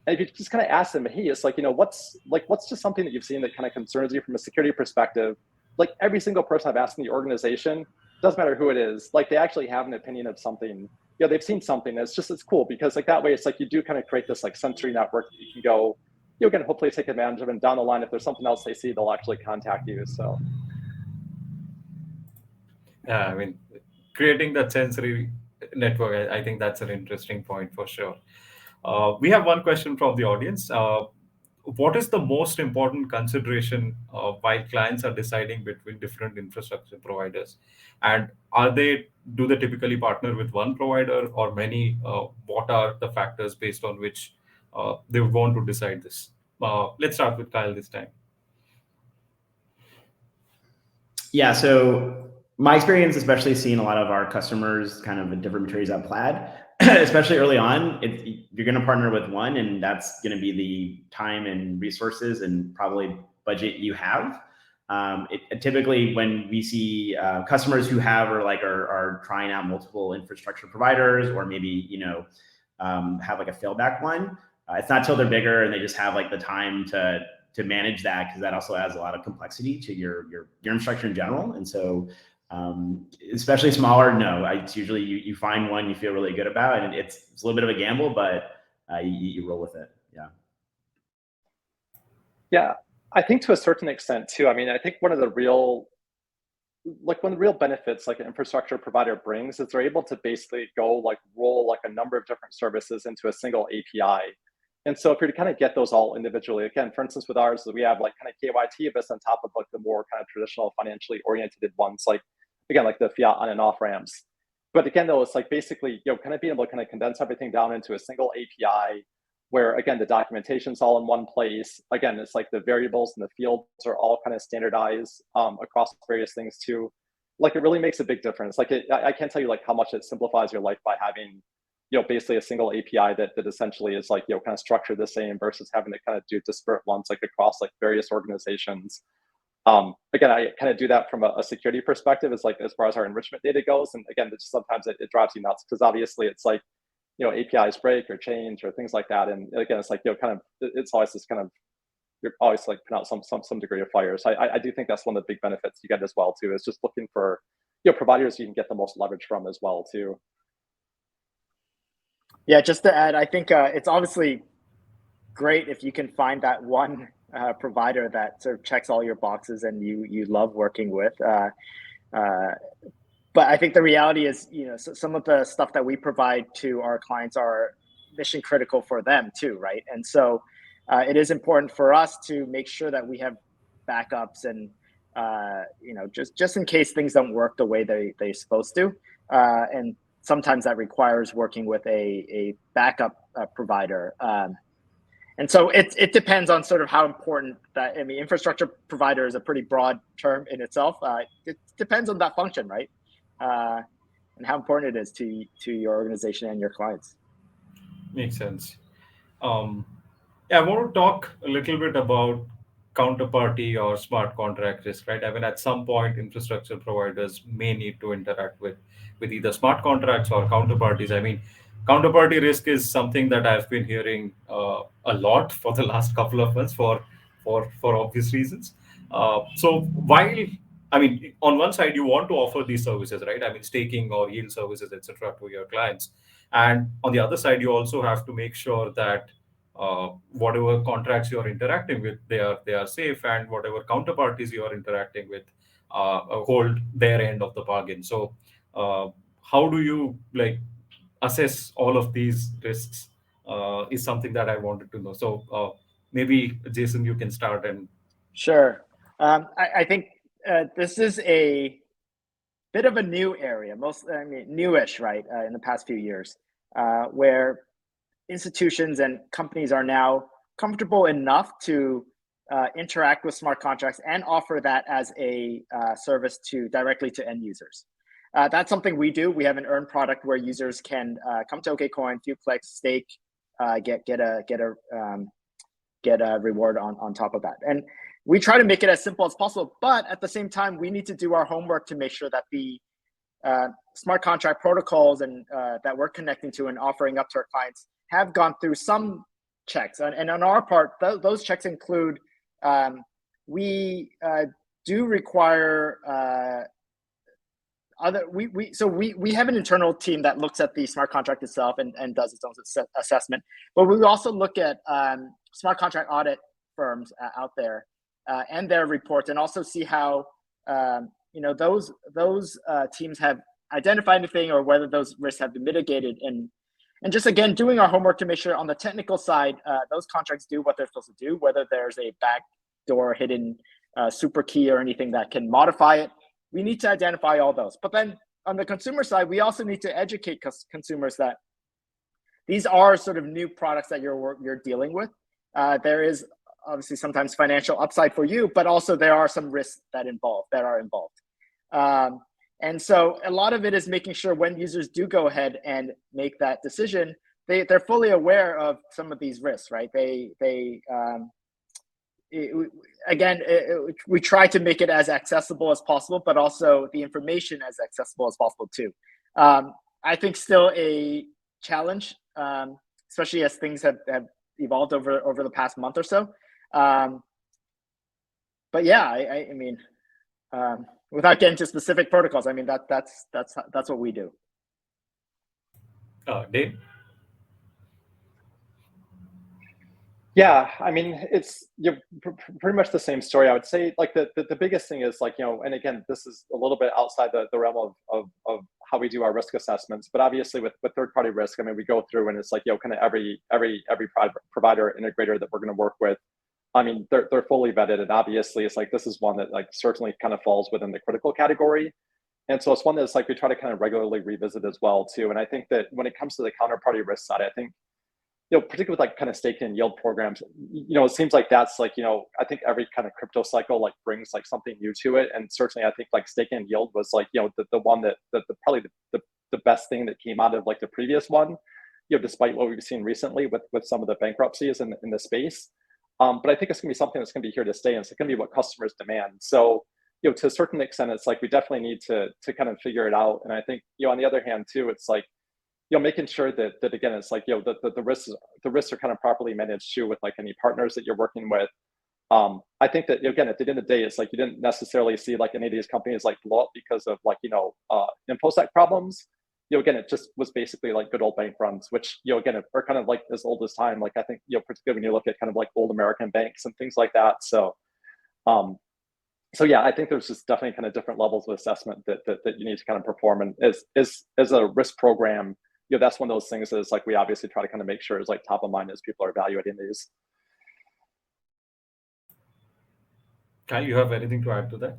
And if you just kind of ask them, hey, it's like, what's just something that you've seen that kind of concerns you from a security perspective? Like every single person I've asked in the organization, doesn't matter who it is, like they actually have an opinion of something. They've seen something. It's cool because like that way, it's like you do kind of create this like sensory network that you can go, can hopefully take advantage of, and down the line, if there's something else they see, they'll actually contact you. So. Yeah, I mean, creating that sensory network, I think that's an interesting point for sure. We have one question from the audience. What is the most important consideration while clients are deciding between different infrastructure providers? And do they typically partner with one provider or many? What are the factors based on which they would want to decide this? Let's start with Kyle this time. Yeah, so my experience, especially seeing a lot of our customers kind of at different maturities at Plaid, especially early on, you're going to partner with one, and that's going to be the time and resources and probably budget you have. Typically, when we see customers who are trying out multiple infrastructure providers, or maybe have like a failback one, it's not till they're bigger and they just have like the time to manage that, because that also adds a lot of complexity to your infrastructure in general. And so especially smaller, no, it's usually you find one you feel really good about, and it's a little bit of a gamble, but you roll with it. Yeah, I think to a certain extent too. I mean, I think one of the real benefits like an infrastructure provider brings is they're able to basically go like roll like a number of different services into a single API. And so if you're to kind of get those all individually, again, for instance, with ours, we have like kind of KYT of us on top of like the more kind of traditional financially oriented ones, like again, like the fiat on and off ramps. But again, though, it's like basically, kind of being able to kind of condense everything down into a single API where, again, the documentation's all in one place. Again, it's like the variables and the fields are all kind of standardized across various things too. Like it really makes a big difference. Like I can't tell you like how much it simplifies your life by having basically a single API that essentially is like, kind of structured the same versus having to kind of do disparate ones like across like various organizations. Again, I kind of do that from a security perspective, is like as far as our enrichment data goes. And again, sometimes it drives you nuts, because obviously it's like, APIs break or change or things like that. And again, it's like, kind of, it's always this kind of, you're always like putting out some degree of fire. So I do think that's one of the big benefits you get as well too, is just looking for, providers you can get the most leverage from as well too. Yeah, just to add, I think it's obviously great if you can find that one provider that sort of checks all your boxes and you love working with. But I think the reality is, some of the stuff that we provide to our clients are mission critical for them too, right? And so it is important for us to make sure that we have backups and just in case things don't work the way they're supposed to. And sometimes that requires working with a backup provider. And so it depends on sort of how important that, infrastructure provider is a pretty broad term in itself. It depends on that function, right? And how important it is to your organization and your clients. Makes sense. I want to talk a little bit about counterparty or smart contract risk, right? I mean, at some point, infrastructure providers may need to interact with either smart contracts or counterparties. I mean, counterparty risk is something that I've been hearing a lot for the last couple of months for obvious reasons. So while, I mean, on one side, you want to offer these services, right? I mean, staking or yield services, etc., to your clients. And on the other side, you also have to make sure that whatever contracts you are interacting with, they are safe, and whatever counterparties you are interacting with hold their end of the bargain. So how do you like assess all of these risks is something that I wanted to know. So maybe Jason, you can start. And Sure. I think this is a bit of a new area, newish, right, in the past few years, where institutions and companies are now comfortable enough to interact with smart contracts and offer that as a service directly to end users. That's something we do. We have an earned product where users can come to Okcoin, few clicks, stake, get a reward on top of that. And we try to make it as simple as possible, but at the same time, we need to do our homework to make sure that the smart contract protocols and that we're connecting to and offering up to our clients have gone through some checks. And on our part, those checks include we do require we have an internal team that looks at the smart contract itself and does its own assessment, but we also look at smart contract audit firms out there and their reports, and also see how those teams have identified anything or whether those risks have been mitigated. And just again, doing our homework to make sure on the technical side, those contracts do what they're supposed to do, whether there's a backdoor hidden super key or anything that can modify it. We need to identify all those. But then on the consumer side, we also need to educate consumers that these are sort of new products that you're dealing with. There is obviously sometimes financial upside for you, but also there are some risks that are involved. And so a lot of it is making sure when users do go ahead and make that decision, they're fully aware of some of these risks, right? We try to make it as accessible as possible, but also the information as accessible as possible too. I think still a challenge, especially as things have evolved over the past month or so. But yeah, I mean, without getting to specific protocols, I mean that's what we do. Dane? Yeah, I mean, it's pretty much the same story. I would say like the biggest thing is like, and again, this is a little bit outside the realm of how we do our risk assessments, but obviously with third-party risk, I mean, we go through and it's like, kind of every provider integrator that we're going to work with, I mean, they're fully vetted, and obviously it's like, this is one that like certainly kind of falls within the critical category. And so it's one that's like, we try to kind of regularly revisit as well too. And I think that when it comes to the counterparty risk side, I think, particularly with like kind of staking and yield programs, it seems like that's like, I think every kind of crypto cycle like brings like something new to it. And certainly I think like staking and yield was like, the one that probably the best thing that came out of like the previous one, despite what we've seen recently with some of the bankruptcies in the space. But I think it's gonna be something that's gonna be here to stay, and it's gonna be what customers demand. So, to a certain extent, it's like we definitely need to kind of figure it out. And I think, on the other hand too, it's like, making sure that again, it's like, the risks are kind of properly managed too with like any partners that you're working with. I think that again, at the end of the day, it's like you didn't necessarily see like any of these companies like blow up because of like InfoSec problems. Again, it just was basically like good old bank runs, which again are kind of like as old as time. Like I think particularly when you look at kind of like old American banks and things like that. So, so yeah, I think there's just definitely kind of different levels of assessment that you need to kind of perform. And as a risk program, that's one of those things that is like we obviously try to kind of make sure is like top of mind as people are evaluating these. Kyle, you have anything to add to that?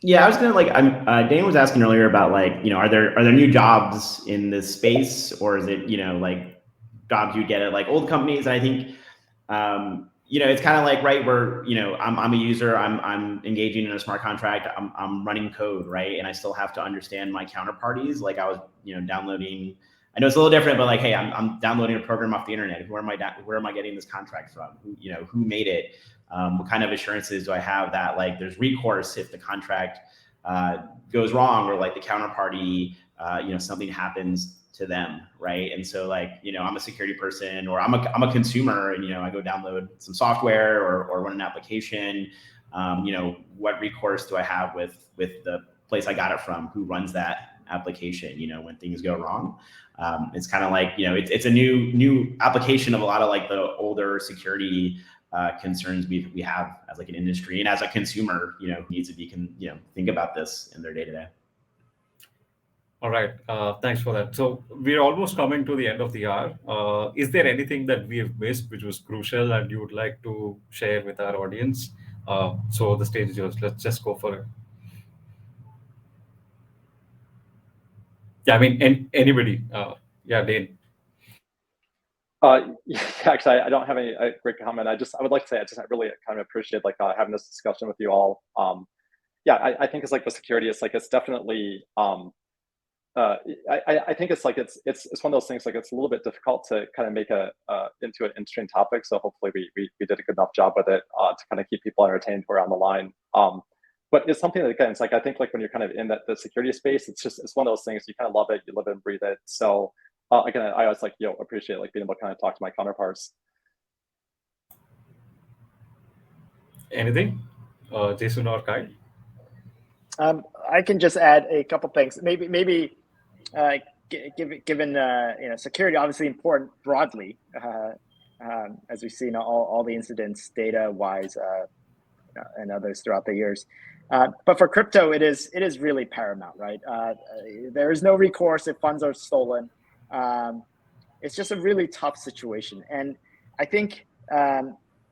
Yeah, I was gonna Dane was asking earlier about like, are there new jobs in this space, or is it, like jobs you get at like old companies? And I think, it's kind of like, right, where, I'm a user, I'm engaging in a smart contract, I'm running code, right? And I still have to understand my counterparties. Like I was, downloading, I know it's a little different, but like, hey, I'm downloading a program off the internet. Where am I getting this contract from? Who made it? What kind of assurances do I have that like there's recourse if the contract goes wrong, or like the counterparty, something happens to them, right? And so like, I'm a security person, or I'm a consumer, and I go download some software or run an application. What recourse do I have with the place I got it from? Who runs that application, when things go wrong. It's kind of like, it's a new application of a lot of like the older security concerns we have as like an industry, and as a consumer, needs to be think about this in their day-to-day. All right. Thanks for that. So we're almost coming to the end of the hour. Is there anything that we have missed which was crucial and you would like to share with our audience? So the stage is yours. Let's just go for it. Yeah, I mean, anybody. Yeah, Dane. Yeah, actually, I don't have any great comment. I would like to say I really kind of appreciate like having this discussion with you all. Yeah, I think it's like with security, it's definitely. I think it's one of those things, like it's a little bit difficult to kind of make into an interesting topic. So hopefully we did a good enough job with it to kind of keep people entertained who are on the line. But it's something that, again, it's like I think like when you're kind of in the security space, it's one of those things you kind of love it, you live it and breathe it. So again, I always appreciate like being able to kind of talk to my counterparts. Anything, Jason or Kyle? I can just add a couple things. Maybe given security obviously important broadly, as we've seen all the incidents data wise and others throughout the years. But for crypto, it is really paramount, right? There is no recourse if funds are stolen. It's just a really tough situation, and I think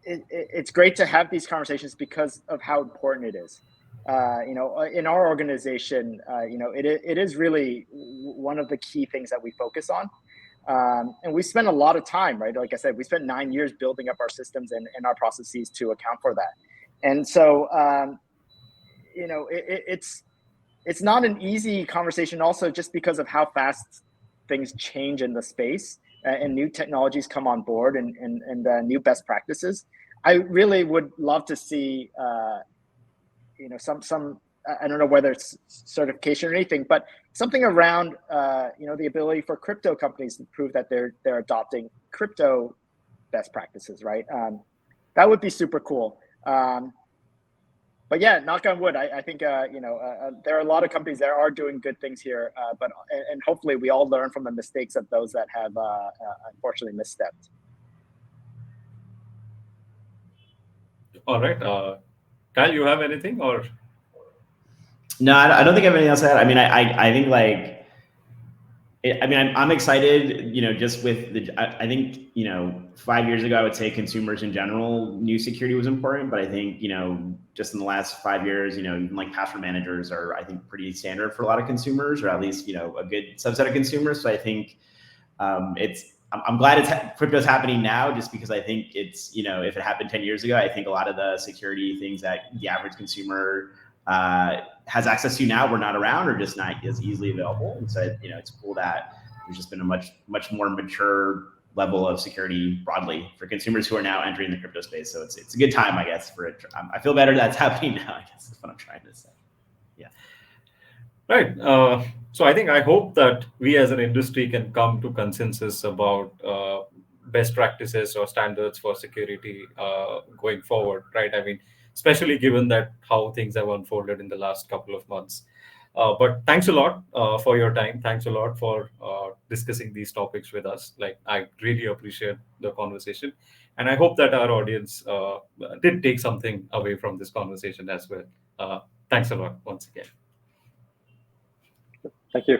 it's great to have these conversations because of how important it is. In our organization, it is really one of the key things that we focus on. And we spend a lot of time, right? Like I said, we spent 9 years building up our systems and our processes to account for that. And so, it's not an easy conversation also just because of how fast things change in the space and new technologies come on board and new best practices. I really would love to see, some I don't know whether it's certification or anything, but something around the ability for crypto companies to prove that they're adopting crypto best practices, right? That would be super cool. But yeah, knock on wood, I think there are a lot of companies that are doing good things here, but hopefully we all learn from the mistakes of those that have unfortunately misstepped. All right. Kyle, you have anything or? No, I don't think I have anything else to add. I mean, I think I'm excited, just with I think, 5 years ago, I would say consumers in general knew security was important, but I think, just in the last 5 years, even like password managers are, I think, pretty standard for a lot of consumers, or at least, a good subset of consumers. So I think I'm glad crypto's happening now, just because I think it's, if it happened 10 years ago, I think a lot of the security things that the average consumer has access to now were not around, or just not as easily available. And so, it's cool that there's just been a much more mature level of security broadly for consumers who are now entering the crypto space. So it's a good time, I guess, for it. I feel better that's happening now, I guess is what I'm trying to say. Yeah. Right. So I hope that we as an industry can come to consensus about best practices or standards for security going forward, right? I mean, especially given that how things have unfolded in the last couple of months. But thanks a lot for your time. Thanks a lot for discussing these topics with us. Like, I really appreciate the conversation. And I hope that our audience did take something away from this conversation as well. Thanks a lot once again. Thank you.